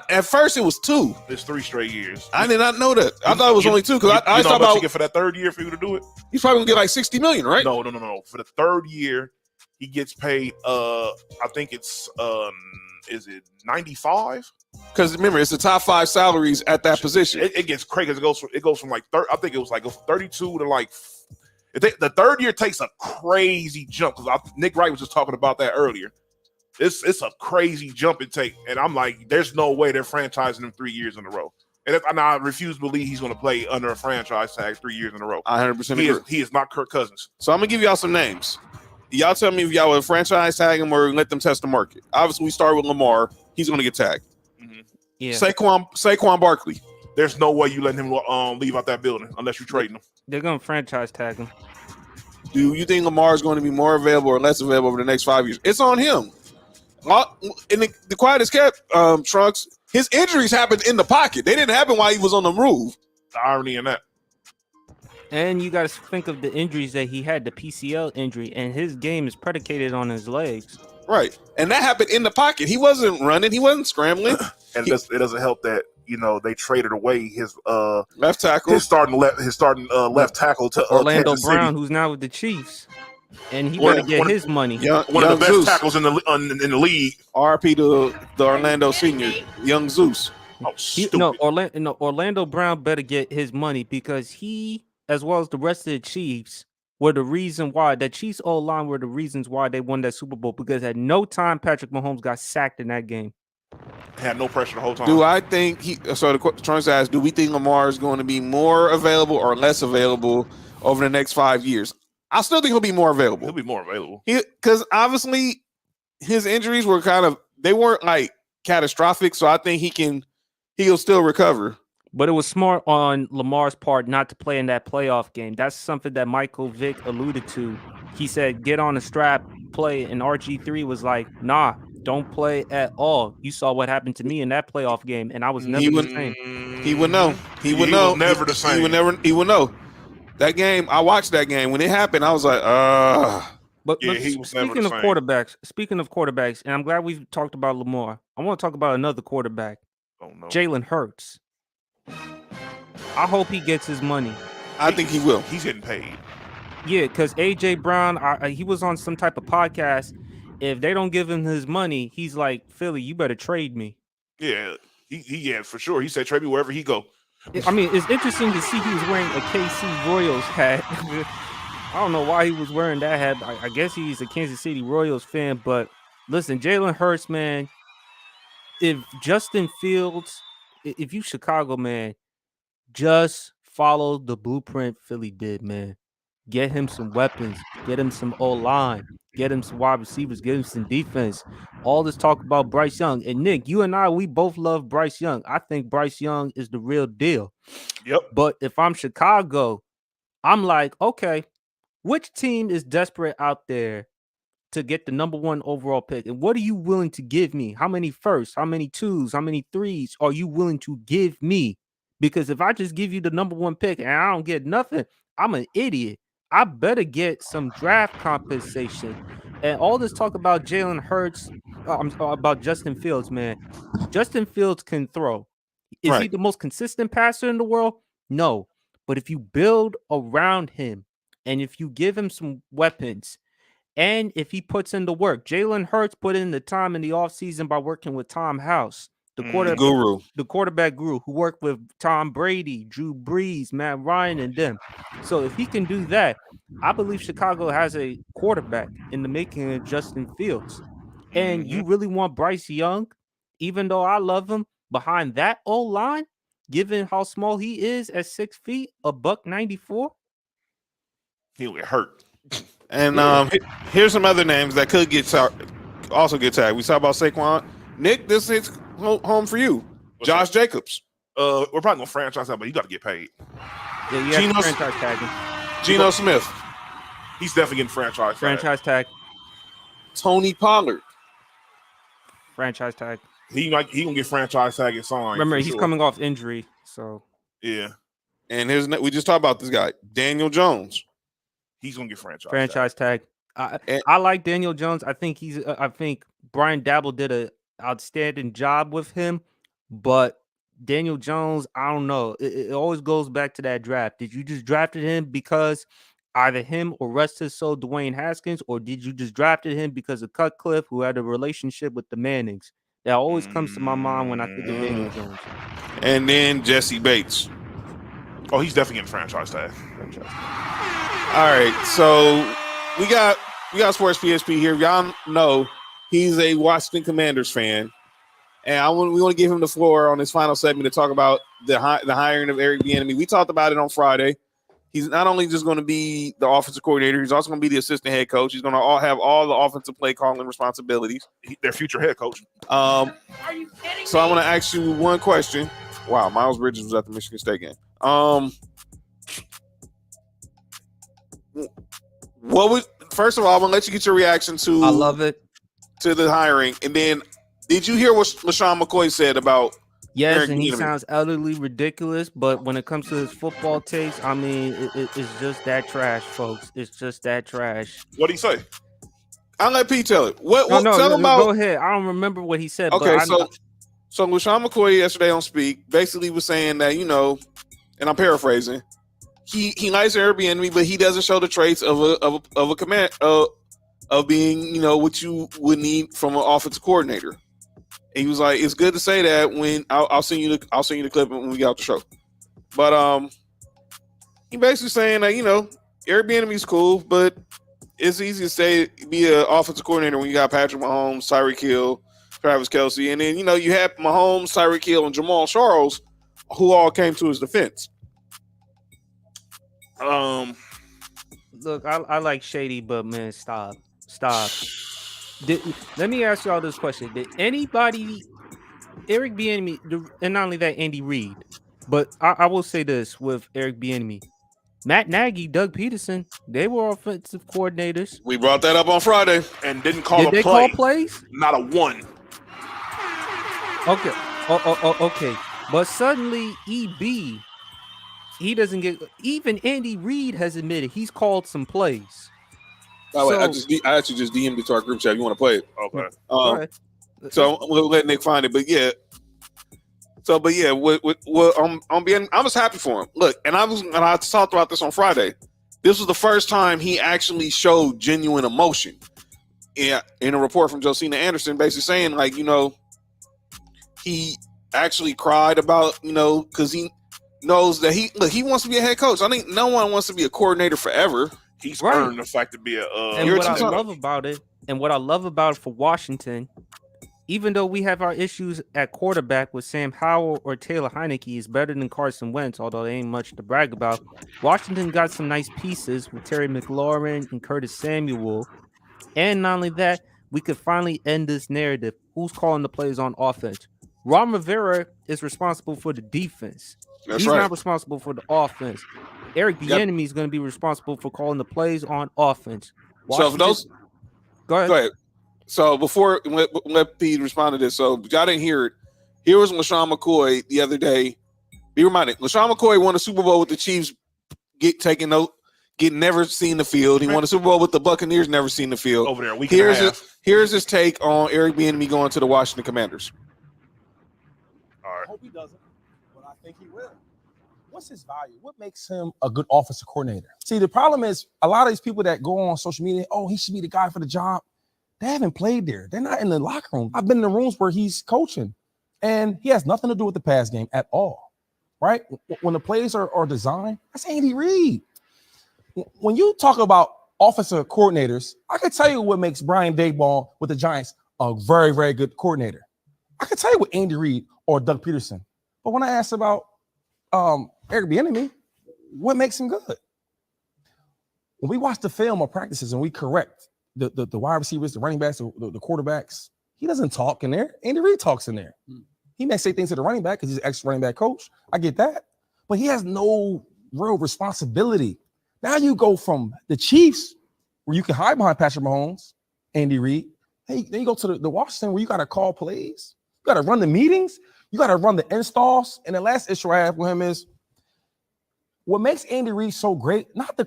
At first it was 2. It's 3 straight years. I did not know that. I thought it was only 2 because I thought about you get for that 3rd year for you to do it. He's probably gonna get like $60 million, right? No. For the 3rd year, he gets paid. I think it's is it 95? Because remember, it's the top 5 salaries at that position. It gets crazy. It goes from like I think it was like 32 to like. The 3rd year takes a crazy jump, because Nick Wright was just talking about that earlier. It's a crazy jump it take, and I'm like, there's no way they're franchising him 3 years in a row. And I refuse to believe he's going to play under a franchise tag 3 years in a row. 100% agree. He is not Kirk Cousins. So I'm gonna give y'all some names. Y'all tell me if y'all would franchise tag him or let them test the market. Obviously, we start with Lamar. He's going to get tagged. Mm-hmm. Yeah. Saquon Barkley. There's no way you letting him leave out that building unless you're trading him. They're going to franchise tag him. Do you think Lamar is going to be more available or less available over the next 5 years? It's on him. In the quietest kept, Trunks, his injuries happened in the pocket. They didn't happen while he was on the move. The irony in that. And you got to think of the injuries that he had, the PCL injury, and his game is predicated on his legs. Right. And that happened in the pocket. He wasn't running. He wasn't scrambling. And it doesn't help that, they traded away his left tackle, his starting left tackle to Orlando Brown, who's now with the Chiefs. And he better get his money. One of the best tackles in the league. RP to the Orlando senior, Young Zeus. Oh, stupid. Orlando Brown better get his money, because he, as well as the rest of the Chiefs, were the reason why the Chiefs O-line were the reasons why they won that Super Bowl, because at no time Patrick Mahomes got sacked in that game. Had no pressure the whole time. Do I think Trunks asked, do we think Lamar is going to be more available or less available over the next 5 years? I still think he'll be more available. He'll be more available. Because obviously his injuries were they weren't like catastrophic. So I think he'll still recover. But it was smart on Lamar's part not to play in that playoff game. That's something that Michael Vick alluded to. He said, get on the strap, play. And RG3 was like, nah, don't play at all. You saw what happened to me in that playoff game, and I was never the same. He would know. He would know. Was never the same. He would know. That game, I watched that game. When it happened, I was like, But speaking of quarterbacks, and I'm glad we've talked about Lamar, I want to talk about another quarterback. Oh, no. Jalen Hurts. I hope he gets his money. I think he will. He's getting paid. Yeah, because A.J. Brown, he was on some type of podcast. If they don't give him his money, he's like, Philly, you better trade me. Yeah, he for sure. He said trade me wherever he go. I mean, it's interesting to see he was wearing a KC Royals hat I don't know why he was wearing that hat. I guess he's a Kansas City Royals fan. But listen, Jalen Hurts, man. If Justin Fields, if you Chicago, man, just follow the blueprint Philly did, man. Get him some weapons. Get him some O line. Get him some wide receivers. Get him some defense. All this talk about Bryce Young. And Nick, you and I, we both love Bryce Young. I think Bryce Young is the real deal. Yep. But if I'm Chicago, I'm like, okay, which team is desperate out there to get the number 1 overall pick? And what are you willing to give me? How many firsts? How many twos? How many threes are you willing to give me? Because if I just give you the number 1 pick and I don't get nothing, I'm an idiot. I better get some draft compensation. And all this talk about Jalen Hurts, about Justin Fields, man. Justin Fields can throw. Is he Right. the most consistent passer in the world? No. But if you build around him and if you give him some weapons, and if he puts in the work, Jalen Hurts put in the time in the offseason by working with Tom House, the Guru. quarterback guru who worked with Tom Brady, Drew Brees, Matt Ryan, and them. So if he can do that, I believe Chicago has a quarterback in the making of Justin Fields. And you really want Bryce Young, even though I love him, behind that old line, given how small he is at 6 feet, $194? He'll get hurt. And here's some other names that could also get tagged. We talked about Saquon. Nick, this hits home for you. Josh Jacobs. We're probably gonna franchise that, but you got to get paid. Yeah, you have to franchise tag him. Geno Smith. He's definitely getting franchise. Franchise tag. Tony Pollard. Franchise tag. He gonna get franchise tag and signed. Remember, he's coming off injury, so Yeah, And we just talked about this guy, Daniel Jones. he's gonna get franchise tag. And- I like Daniel Jones. I think I think Brian Dabble did an outstanding job with him, but Daniel Jones, I don't know. It always goes back to that draft. Did you just drafted him because either him or rest his soul Dwayne Haskins, or did you just drafted him because of Cutcliffe, who had a relationship with the Mannings? That always comes to my mind when I think of Daniel Jones. And then Jesse Bates. Oh, he's definitely getting franchise tag. All right, so we got SportsPSP here. Y'all know he's a Washington Commanders fan, and we want to give him the floor on this final segment to talk about the hiring of Eric Bieniemy. We talked about it on Friday. He's not only just going to be the offensive coordinator, he's also going to be the assistant head coach. He's going to have all the offensive play calling responsibilities. Their future head coach. Are you kidding So I me? want to ask you one question. Wow, Miles Bridges was at the Michigan State game. First of all, I'm gonna let you get your reaction to I love it. to the hiring, and then did you hear what LaShawn McCoy said about? Yes, Eric and he Bieniemy. sounds utterly ridiculous, but when it comes to his football takes, I mean, it's just that trash, folks. It's just that trash. What did he say? I'll let Pete tell it. What No, tell him go about? ahead. I don't remember what he said. Okay, but so LaShawn McCoy yesterday on Speak basically was saying that, and I'm paraphrasing, he likes Airbnb, but he doesn't show the traits of a command of being what you would need from an offensive coordinator. And he was like, it's good to say that when I'll send you the clip when we get out the show. But he basically saying that Airbnb is cool, but it's easy to be an offensive coordinator when you got Patrick Mahomes, Tyreek Hill, Travis Kelce, and then you have Mahomes, Tyreek Hill, and Jamal Charles, who all came to his defense. look, I like Shady, but man, stop. Let me ask y'all this question: did anybody, Eric Bieniemy, and not only that, Andy Reid, but I will say this with Eric Bieniemy, Matt Nagy, Doug Peterson, they were offensive coordinators. We brought that up on Friday. And didn't call Did a they play. call plays? Not a one. Okay. Okay. But suddenly, EB, he doesn't get. Even Andy Reid has admitted he's called some plays. By the way, So- I actually just DM'd it to our group chat. If you want to play it? Okay. Go ahead. So we'll let Nick find it. But yeah. So, but yeah, I was happy for him. Look, and I talked about this on Friday. This was the first time he actually showed genuine emotion. Yeah, in a report from Josina Anderson, basically saying he actually cried about because he knows that he wants to be a head coach. I think no one wants to be a coordinator forever. He's Right. earned the fact to be a. And You're what I too- love about it, for Washington, even though we have our issues at quarterback with Sam Howell or Taylor Heineke is better than Carson Wentz, although they ain't much to brag about. Washington got some nice pieces with Terry McLaurin and Curtis Samuel. And not only that, we could finally end this narrative. Who's calling the plays on offense? Ron Rivera is responsible for the defense. That's He's right. not responsible for the offense. Eric Bieniemy is going to be responsible for calling the plays on offense. So for those, go ahead. go ahead. So before let Pete respond to this, so y'all didn't hear it. Here was LaShawn McCoy the other day. Be reminded, LaShawn McCoy won a Super Bowl with the Chiefs, never seen the field. He won a Super Bowl with the Buccaneers, never seen the field. Over there, a week and a half. Here's his take on Eric Bieniemy going to the Washington Commanders. All right. I hope he doesn't, but I think he will. What's his value? What makes him a good offensive coordinator? See, the problem is a lot of these people that go on social media, oh, he should be the guy for the job. They haven't played there. They're not in the locker room. I've been in the rooms where he's coaching, and he has nothing to do with the pass game at all, right? When the plays are designed, that's Andy Reid. When you talk about offensive coordinators, I can tell you what makes Brian Daboll with the Giants a very, very good coordinator. I can tell you what Andy Reid or Doug Peterson. But when I asked about Eric Bieniemy, what makes him good? When we watch the film or practices and we correct the wide receivers, the running backs, the quarterbacks, he doesn't talk in there. Andy Reid talks in there. He may say things to the running back because he's an ex-running back coach. I get that. But he has no real responsibility. Now you go from the Chiefs, where you can hide behind Patrick Mahomes, Andy Reid. Hey, then you go to the Washington, where you got to call plays. You got to run the meetings. You got to run the installs. And the last issue I have with him is what makes Andy Reid so great, not the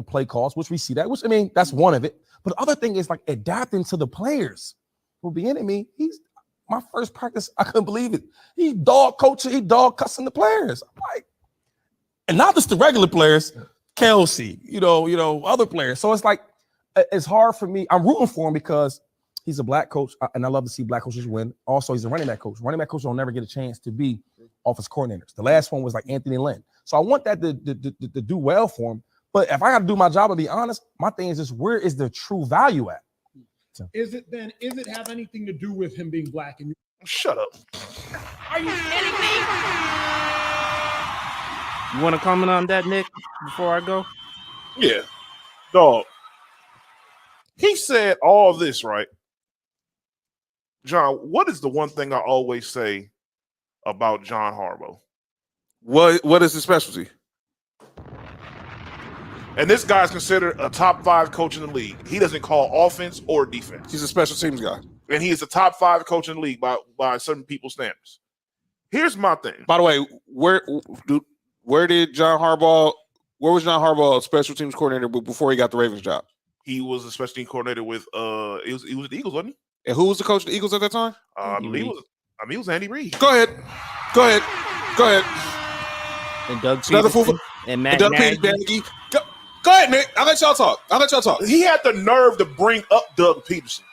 play calls, which we see that, which, I mean, that's one of it. But the other thing is like adapting to the players. With Bieniemy, he's my first practice, I couldn't believe it. He dog coaching, he dog cussing the players. I'm like, and not just the regular players, Kelsey, other players. So it's like, it's hard for me. I'm rooting for him because he's a black coach, and I love to see black coaches win. Also, he's a running back coach. Running back coaches don't never get a chance to be offense coordinators. The last one was like Anthony Lynn. So I want that to do well for him. But if I got to do my job and be honest, my thing is just where is the true value at? So. Is it have anything to do with him being black? And Shut up. Are you kidding me? You want to comment on that, Nick, before I go? Yeah. Dog. He said all this, right? John, what is the one thing I always say about John Harbaugh? What is his specialty? And this guy's considered a top 5 coach in the league. He doesn't call offense or defense. He's a special teams guy. And he is a top 5 coach in the league by certain people's standards. Here's my thing. By the way, where was John Harbaugh a special teams coordinator before he got the Ravens job? He was a special team coordinator with he was the Eagles, wasn't he? And who was the coach of the Eagles at that time? I believe it was Andy Reid. Go ahead. And Doug Another Peterson fool. and Matt Doug Nagy. Peterson. Go ahead, Nick. I'll let y'all talk. He had the nerve to bring up Doug Peterson.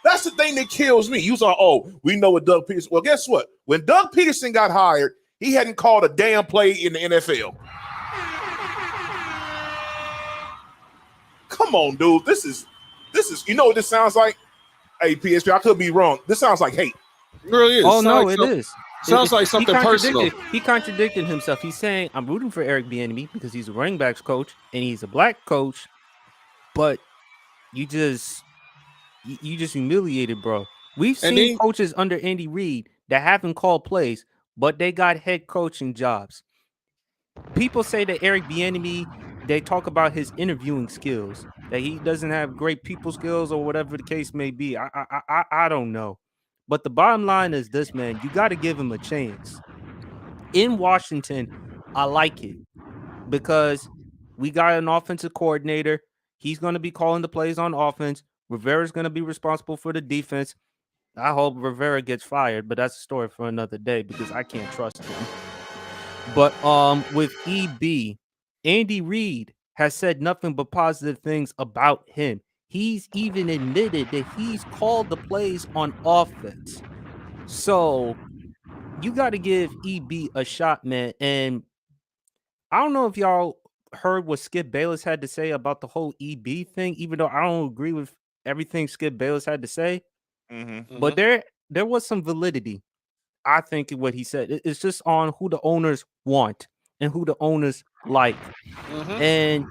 That's the thing that kills me. You was like, oh, we know what Doug Peterson. Well, guess what? When Doug Peterson got hired, he hadn't called a damn play in the NFL. Come on, dude. This is. You know what this sounds like? Hey, PSP, I could be wrong. This sounds like hate. It really is. Oh, no, it is. Sounds like something personal. He contradicted himself. He's saying, I'm rooting for Eric Bieniemy because he's a running backs coach and he's a black coach, but you just humiliated, bro. We've seen coaches under Andy Reid that haven't called plays, but they got head coaching jobs. People say that Eric Bieniemy, they talk about his interviewing skills, that he doesn't have great people skills or whatever the case may be. I don't know. But the bottom line is this, man, you got to give him a chance. In Washington, I like it because we got an offensive coordinator. He's going to be calling the plays on offense. Rivera's going to be responsible for the defense. I hope Rivera gets fired, but that's a story for another day because I can't trust him. But with EB, Andy Reid has said nothing but positive things about him. He's even admitted that he's called the plays on offense. So you got to give EB a shot, man. And I don't know if y'all heard what Skip Bayless had to say about the whole EB thing, even though I don't agree with everything Skip Bayless had to say. Mm-hmm. But there was some validity, I think, in what he said. It's just on who the owners want and who the owners like. And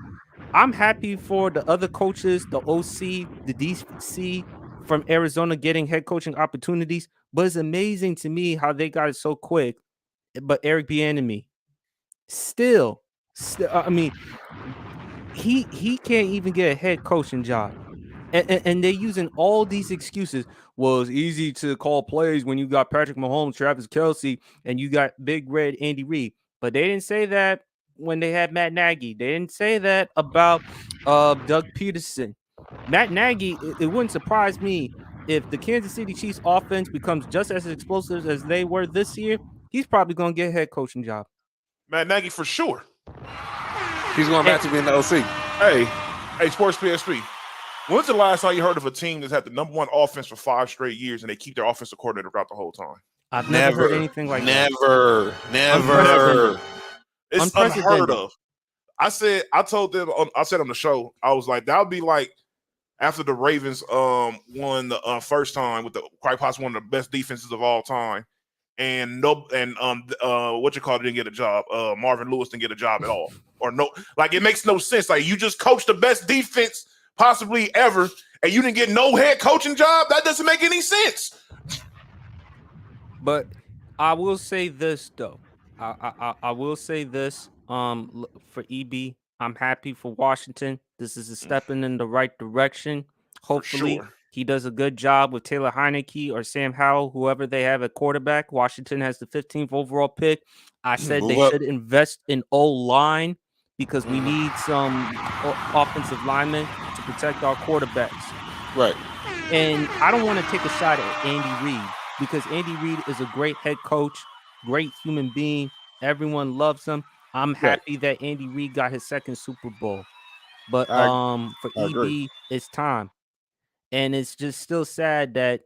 I'm happy for the other coaches, the OC, the DC from Arizona getting head coaching opportunities. But it's amazing to me how they got it so quick. But Eric Bieniemy, still, I mean, he can't even get a head coaching job. And they're using all these excuses. Well, it's easy to call plays when you got Patrick Mahomes, Travis Kelce, and you got Big Red Andy Reid. But they didn't say that when they had Matt Nagy. They didn't say that about Doug Peterson. Matt Nagy, it wouldn't surprise me if the Kansas City Chiefs offense becomes just as explosive as they were this year. He's probably going to get a head coaching job. Matt Nagy for sure. He's going back to being the OC. Hey, Sports PSP. When's the last time you heard of a team that's had the number one offense for 5 straight years and they keep their offensive coordinator throughout the whole time? I've never heard anything like that. Never. It's unheard of. I said on the show, I was like, that would be like after the Ravens won the first time with the quite possibly one of the best defenses of all time, and what you call it didn't get a job. Marvin Lewis didn't get a job at all, or no, like it makes no sense. Like you just coached the best defense possibly ever, and you didn't get no head coaching job. That doesn't make any sense. But I will say this though. I will say this. For EB, I'm happy for Washington. This is a stepping in the right direction. Hopefully, sure. he does a good job with Taylor Heineke or Sam Howell, whoever they have at quarterback. Washington has the 15th overall pick. I said they should invest in O-line because we need some offensive linemen to protect our quarterbacks. Right. And I don't want to take a shot at Andy Reid because Andy Reid is a great head coach, great human being. Everyone loves him. I'm happy that Andy Reid got his second Super Bowl. But for EB, it's time. And it's just still sad that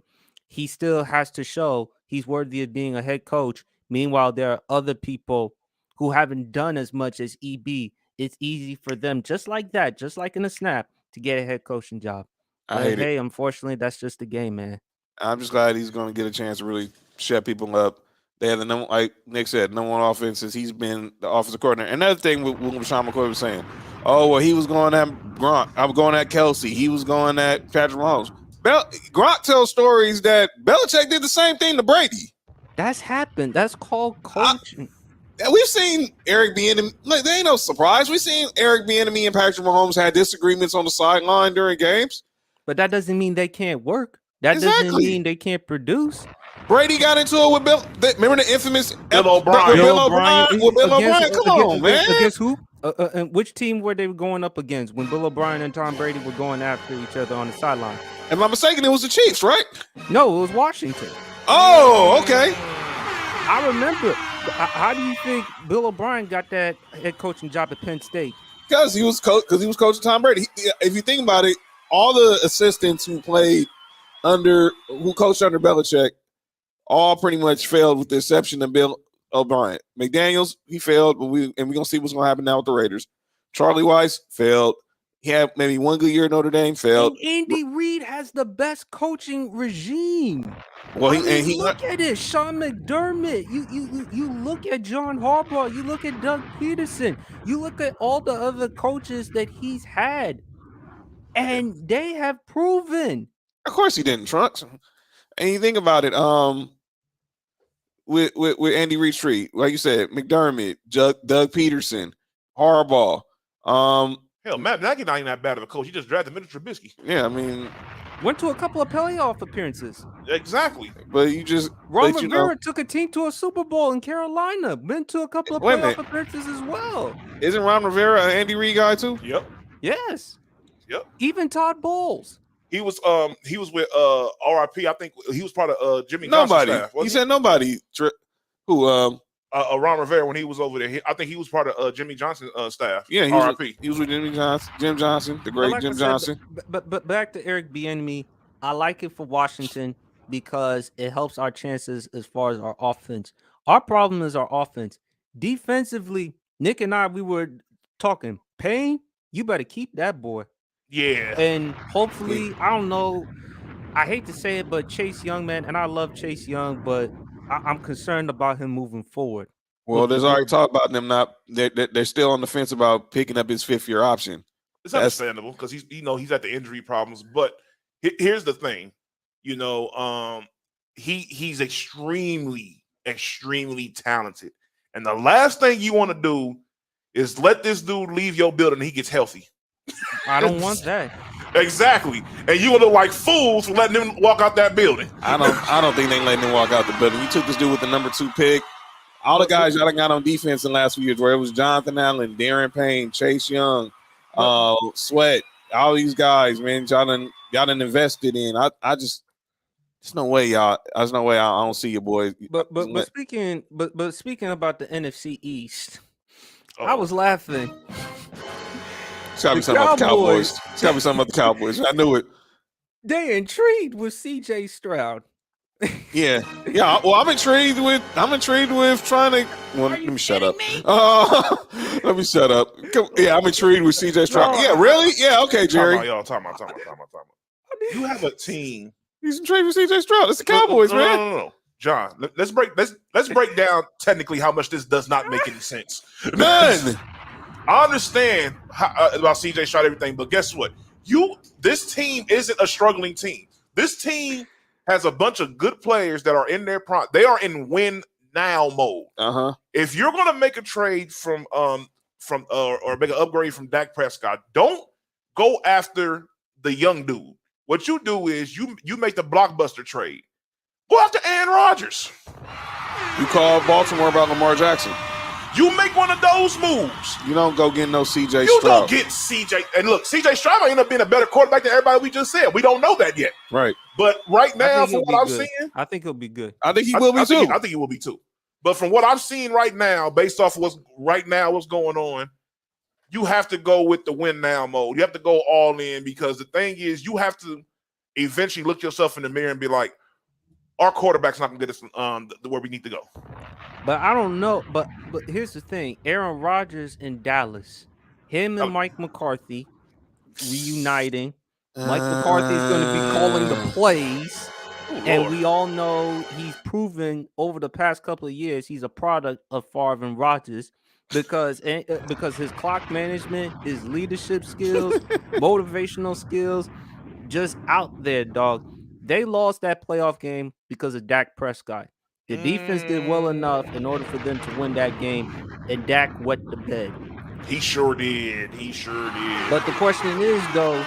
he still has to show he's worthy of being a head coach. Meanwhile, there are other people who haven't done as much as EB. It's easy for them, just like that, just like in a snap, to get a head coaching job. But hey, unfortunately, that's just the game, man. I'm just glad he's going to get a chance to really shut people up. They have the number, like Nick said, number one offense since he's been the offensive coordinator. Another thing with Sean McCoy was saying, oh, well, he was going at Gronk. I was going at Kelce. He was going at Patrick Mahomes. Gronk tells stories that Belichick did the same thing to Brady. That's happened. That's called coaching. We've seen Eric Bieniemy. Like, there ain't no surprise. We've seen Eric Bieniemy and Patrick Mahomes had disagreements on the sideline during games. But that doesn't mean they can't work. That doesn't mean they can't produce. Brady got into it with Bill. Remember the infamous Bill O'Brien? Bill O'Brien. Come on, man. Against who? And which team were they going up against when Bill O'Brien and Tom Brady were going after each other on the sideline? Am I mistaken? It was the Chiefs, right? No, it was Washington. Oh, okay. I remember. How do you think Bill O'Brien got that head coaching job at Penn State? Because he was coaching Tom Brady. If you think about it, all the assistants who coached under Belichick, all pretty much failed with the exception of Bill O'Brien. McDaniels, he failed, but we're gonna see what's gonna happen now with the Raiders. Charlie Weiss failed. He had maybe one good year at Notre Dame, failed. And Andy Reid has the best coaching regime. Well, he look at it, Sean McDermott. You look at John Harbaugh. You look at Doug Peterson. You look at all the other coaches that he's had, and they have proven. Of course, he didn't, Trunks. And you think about it, with Andy Reid's tree, like you said, McDermott, Doug Peterson, Harbaugh. Hell, Matt Nagy not even that bad of a coach. He just drafted Mitchell Trubisky. Yeah, I mean, went to a couple of playoff appearances. Exactly. But you just Ron Rivera took a team to a Super Bowl in Carolina. Been to a couple of playoff appearances as well. Isn't Ron Rivera an Andy Reid guy too? Yep. Yes. Yep. Even Todd Bowles. He was with RIP. I think he was part of Jimmy Johnson's staff. He said nobody. Who? Ron Rivera when he was over there. I think he was part of Jimmy Johnson's staff. Yeah, RIP. He was with Jim Johnson, the great Jim Johnson. But back to Eric Bieniemy, I like it for Washington because it helps our chances as far as our offense. Our problem is our offense. Defensively, Nick and I, we were talking. Payne, you better keep that boy. Yeah. And hopefully, I don't know. I hate to say it, but Chase Young, man, and I love Chase Young, but I'm concerned about him moving forward. Well, With the there's already good, talk about them not. They're still on the fence about picking up his 5th-year option. It's That's- understandable because he's at the injury problems. But here's the thing, he's extremely talented, and the last thing you want to do is let this dude leave your building and he gets healthy. I don't want that. Exactly, and you will look like fools for letting him walk out that building. I don't think they letting him walk out the building. You took this dude with the number 2 pick. All the guys y'all got on defense in the last few years, where it was Jonathan Allen, Darren Payne, Chase Young, Sweat, all these guys, man, y'all done invested in. There's no way, y'all. There's no way I don't see you boys. But speaking about the NFC East, I Uh-oh. was laughing. It's gotta be something about the Cowboys. It's gotta be something about the Cowboys. I knew it. They intrigued with CJ Stroud. Yeah. Well, I'm intrigued with trying to. Well, let me shut up. Let me shut up. Yeah, I'm intrigued with CJ Stroud. Yeah, really? Yeah, okay, Jerry. Time out. You have a team. He's intrigued with CJ Stroud. It's the Cowboys, man. No. John, let's break down technically how much this does not make any sense. None. I understand about CJ Stroud everything, but guess what? This team isn't a struggling team. This team has a bunch of good players that are in their prime. They are in win now mode. If you're going to make a trade or make an upgrade from Dak Prescott, don't go after the young dude. What you do is you make the blockbuster trade. Go after Aaron Rodgers. You call Baltimore about Lamar Jackson. You make one of those moves. You don't go get no CJ Stroud. You don't get CJ. And look, CJ Stroud might end up being a better quarterback than everybody we just said. We don't know that yet. Right. But right now, from what I'm seeing, I think he'll be good. I think he will be too. I think he will be too. But from what I'm seeing right now, based off of what's going on, you have to go with the win now mode. You have to go all in, because the thing is, you have to eventually look yourself in the mirror and be like, our quarterback's not going to get us where we need to go. But I don't know. But here's the thing: Aaron Rodgers in Dallas, him and Mike McCarthy reuniting. Mike McCarthy is going to be calling the plays, and we all know he's proven over the past couple of years he's a product of Favre and Rodgers because his clock management, his leadership skills, motivational skills, just out there, dog. They lost that playoff game because of Dak Prescott. The defense did well enough in order for them to win that game, and Dak wet the bed. He sure did. But the question is, though,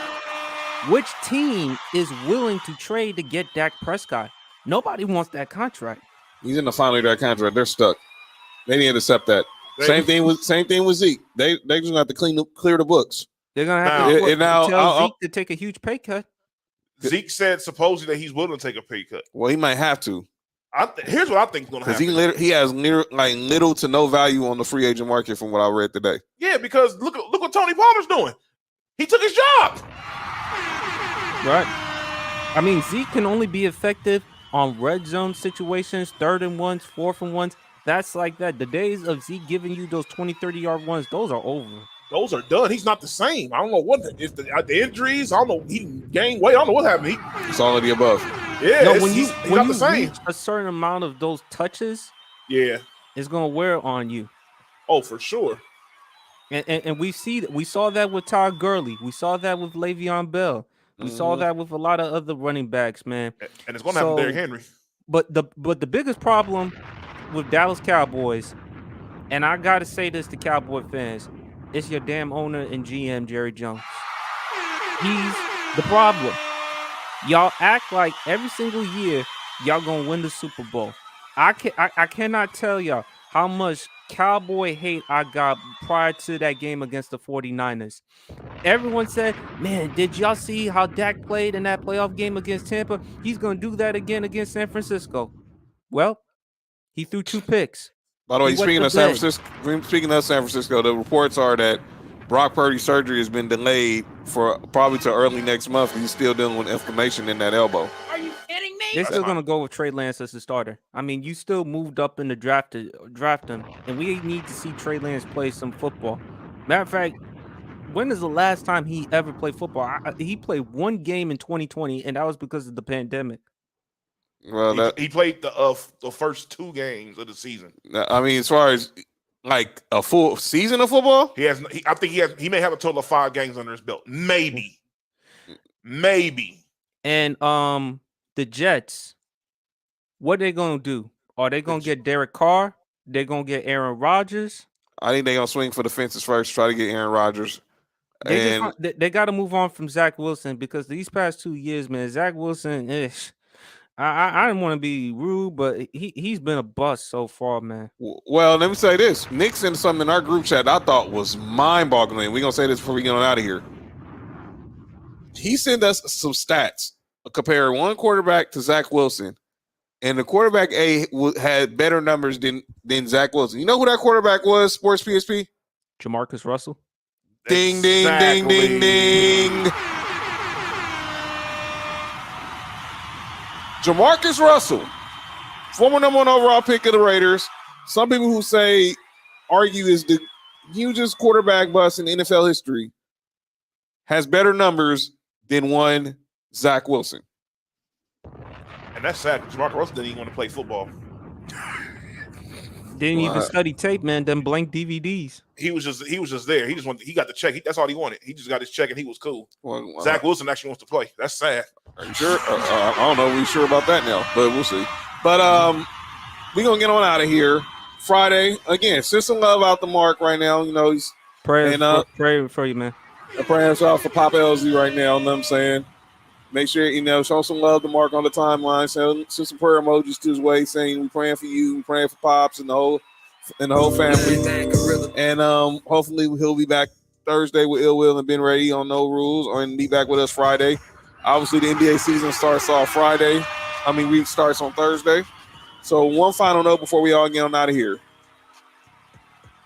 which team is willing to trade to get Dak Prescott? Nobody wants that contract. He's in the final year of that contract. They're stuck. They didn't accept that. Same thing with Zeke. They just gonna have to clear the books. They're gonna have to tell Zeke to take a huge pay cut. Zeke said supposedly that he's willing to take a pay cut. Well, he might have to. Here's what I think is going to happen. Because he has little to no value on the free agent market from what I read today. Yeah, because look what Tony Palmer's doing. He took his job. Right. I mean, Zeke can only be effective on red zone situations, 3rd and 1s, 4th and 1s. That's like that. The days of Zeke giving you those 20, 30-yard ones, those are over. Those are done. He's not the same. I don't know what if the injuries. I don't know. He gained weight. I don't know what happened. It's all of the above. Yeah, no, when you not the same. Reach a certain amount of those touches, yeah, it's gonna wear on you. Oh, for sure. And we saw that with Todd Gurley. We saw that with Le'Veon Bell. We saw that with a lot of other running backs, man. And it's gonna happen with Derrick Henry. But the biggest problem with Dallas Cowboys, and I gotta say this to Cowboy fans, it's your damn owner and GM, Jerry Jones. He's the problem. Y'all act like every single year y'all gonna win the Super Bowl. I cannot tell y'all how much Cowboy hate I got prior to that game against the 49ers. Everyone said, man, did y'all see how Dak played in that playoff game against Tampa? He's gonna do that again against San Francisco. Well, he threw 2 picks. By the way, speaking of San Francisco, the reports are that Brock Purdy's surgery has been delayed for probably to early next month. He's still dealing with inflammation in that elbow. Are you kidding me? They're still going to go with Trey Lance as the starter. I mean, you still moved up in the draft to draft him, and we need to see Trey Lance play some football. Matter of fact, when is the last time he ever played football? He played one game in 2020, and that was because of the pandemic. Well, He played the first 2 games of the season. I mean, as far as like a full season of football, I think he may have a total of 5 games under his belt, maybe. And the Jets, what they gonna do? Are they gonna get Derek Carr? They're gonna get Aaron Rodgers. I think they're gonna swing for the fences first, try to get Aaron Rodgers. They got to move on from Zach Wilson because these past 2 years, man, Zach Wilson is. I didn't want to be rude, but he's been a bust so far, man. Well, let me say this. Nick sent something in our group chat I thought was mind-boggling. We're gonna say this before we get on out of here. He sent us some stats. Compare one quarterback to Zach Wilson, and the quarterback A had better numbers than Zach Wilson. You know who that quarterback was? Sports PSP. Jamarcus Russell. Ding, ding, ding, ding, ding. Jamarcus Russell, former number 1 overall pick of the Raiders. Some people who argue is the hugest quarterback bust in NFL history, has better numbers than one Zach Wilson. And that's sad. Jamarcus Russell didn't even want to play football. Didn't even study tape, man. Them blank DVDs. He was just there. He got the check. That's all he wanted. He just got his check and he was cool. Zach Wilson actually wants to play. That's sad. Are you sure? I don't know. We're sure about that now, but we'll see. But we're gonna get on out of here. Friday again. Send some love out to Mark right now. You know he's praying for you, man. Praying out for Pop LZ right now. You know what I'm saying? Make sure, show some love to Mark on the timeline. Send some prayer emojis to his way saying we're praying for you, we're praying for Pops and the whole family. And hopefully he'll be back Thursday with Ill Will and Ben Ready on No Rules, and be back with us Friday. Obviously, the NBA season starts on Friday. Week starts on Thursday. So one final note before we all get on out of here.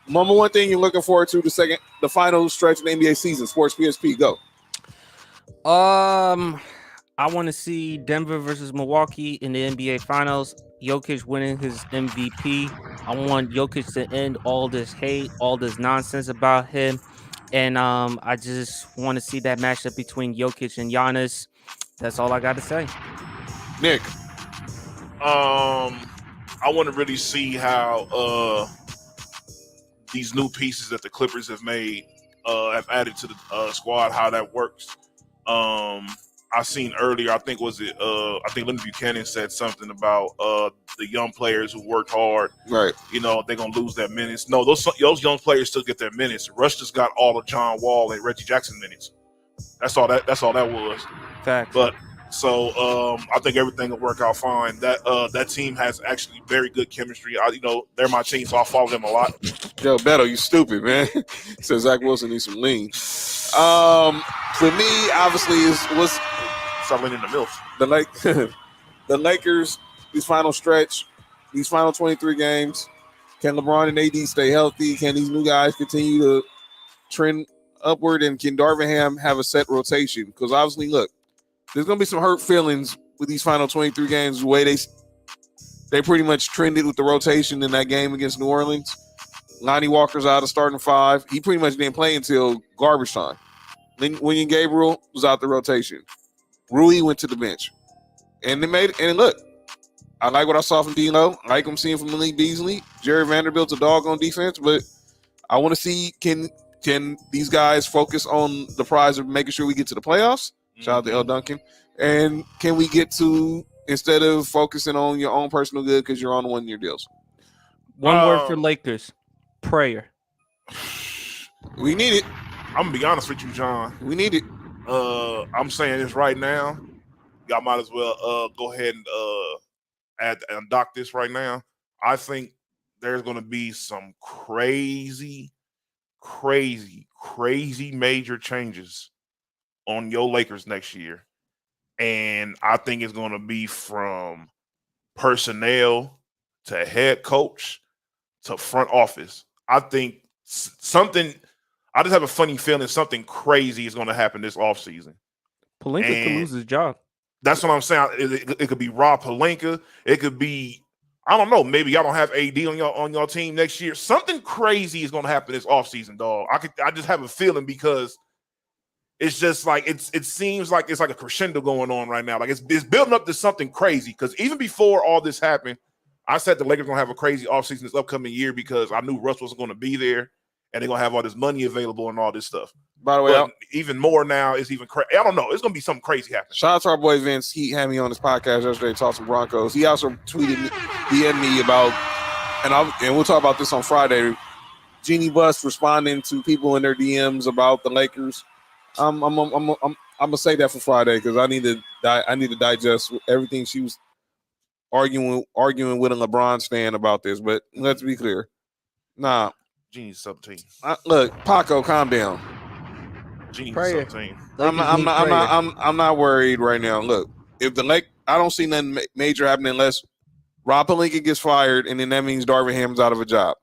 Number one thing you're looking forward to the final stretch of the NBA season. Sports PSP, go. I want to see Denver versus Milwaukee in the NBA Finals. Jokic winning his MVP. I want Jokic to end all this hate, all this nonsense about him. And I just want to see that matchup between Jokic and Giannis. That's all I got to say. Nick. I want to really see how these new pieces that the Clippers have made have added to the squad, how that works. I seen earlier, I think Linda Buchanan said something about the young players who worked hard. Right. They're gonna lose their minutes. No, those young players still get their minutes. Rush just got all of John Wall and Reggie Jackson minutes. That's all that was. Fact. But so I think everything will work out fine. That team has actually very good chemistry. They're my team, so I follow them a lot. Yo, Beto, you stupid, man. Says Zach Wilson needs some lean. For me, obviously, start leaning the MILF. The Lakers, these final stretch, these final 23 games. Can LeBron and AD stay healthy? Can these new guys continue to trend upward? And can Darvin Ham have a set rotation? Because obviously, look, there's going to be some hurt feelings with these final 23 games, the way they pretty much trended with the rotation in that game against New Orleans. Lonnie Walker's out of starting 5. He pretty much didn't play until garbage time. William Gabriel was out the rotation. Rui went to the bench. And look, I like what I saw from D'Lo. I like what I'm seeing from Malik Beasley. Jerry Vanderbilt's a dog on defense, but I want to see can these guys focus on the prize of making sure we get to the playoffs? Shout out to L. Duncan. And can we get to, instead of focusing on your own personal good because you're on 1-year deals? One word for Lakers. Prayer. We need it. I'm going to be honest with you, John. We need it. I'm saying this right now. Y'all might as well go ahead and dock this right now. I think there's going to be some crazy major changes on your Lakers next year. And I think it's going to be from personnel to head coach to front office. I think I just have a funny feeling something crazy is going to happen this offseason. Pelinka could lose his job. That's what I'm saying. It could be Rob Pelinka. It could be, I don't know. Maybe y'all don't have AD on your team next year. Something crazy is going to happen this offseason, dog. I just have a feeling because it's just like it seems like it's like a crescendo going on right now. Like it's building up to something crazy. Because even before all this happened, I said the Lakers going to have a crazy offseason this upcoming year because I knew Russ wasn't going to be there and they're going to have all this money available and all this stuff. By the way, But even more now is even crazy. I don't know. It's going to be something crazy happening. shout out to our boy Vince. He had me on his podcast yesterday, talk some Broncos. He also DM'd me about, and we'll talk about this on Friday. Jeannie Buss responding to people in their DMs about the Lakers. I'm gonna say that for Friday because I need to digest everything she was arguing with a LeBron fan about this. But let's be clear, nah. Jeannie's 17. Look, Paco, calm down. Jeannie's Prayer. 17. I'm not worried right now. Look, if I don't see nothing major happening unless Rob Pelinka gets fired, and then that means Darvin Ham's out of a job.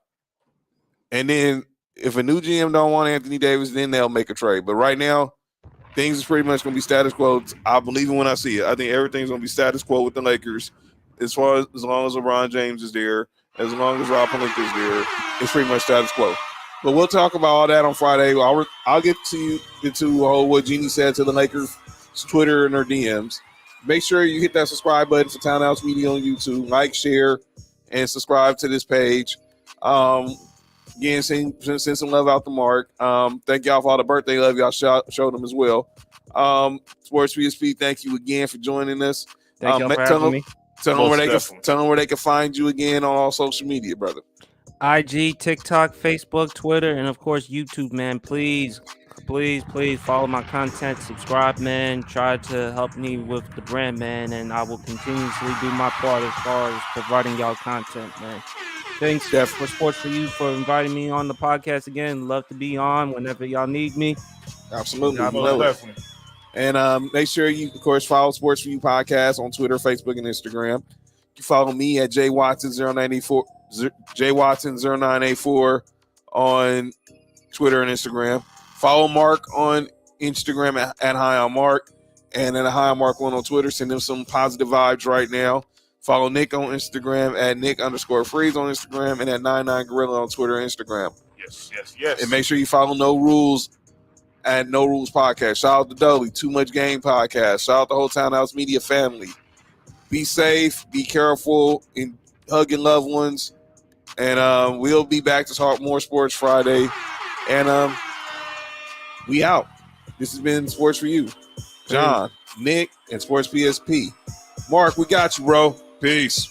And then if a new GM don't want Anthony Davis, then they'll make a trade. But right now, things is pretty much going to be status quo. I believe it when I see it. I think everything's going to be status quo with the Lakers as long as LeBron James is there, as long as Rob Pelinka is there. It's pretty much status quo. But we'll talk about all that on Friday. I'll get into what Jeannie said to the Lakers Twitter and her DMs. Make sure you hit that subscribe button for Townhouse Media on YouTube. Like, share, and subscribe to this page. Again, send some love out to Mark. Thank y'all for all the birthday love y'all showed them as well. SportsPSP, thank you again for joining us. Thank y'all for having me. Tell them where they can find you again on all social media, brother. IG, TikTok, Facebook, Twitter, and of course YouTube, man. Please follow my content, subscribe, man. Try to help me with the brand, man, and I will continuously do my part as far as providing y'all content, man. Thanks for Sports for You for inviting me on the podcast again. Love to be on whenever y'all need me. Absolutely. Definitely. And make sure you, of course, follow Sports for You podcast on Twitter, Facebook, and Instagram. You follow me at jwatson0984 jwatson0984 on Twitter and Instagram. Follow Mark on Instagram at High on Mark and at High on Mark 1 on Twitter. Send him some positive vibes right now. Follow Nick on Instagram at Nick_Freeze on Instagram and at 99Gorilla on Twitter and Instagram. Yes. And make sure you follow No Rules at No Rules Podcast. Shout out to Dolly, Too Much Game Podcast. Shout out to the whole Townhouse Media family. Be safe, be careful, and hug your loved ones. And we'll be back to talk more sports Friday. And we out. This has been Sports for You. John, Nick, and SportsPSP. Mark, we got you, bro. Peace.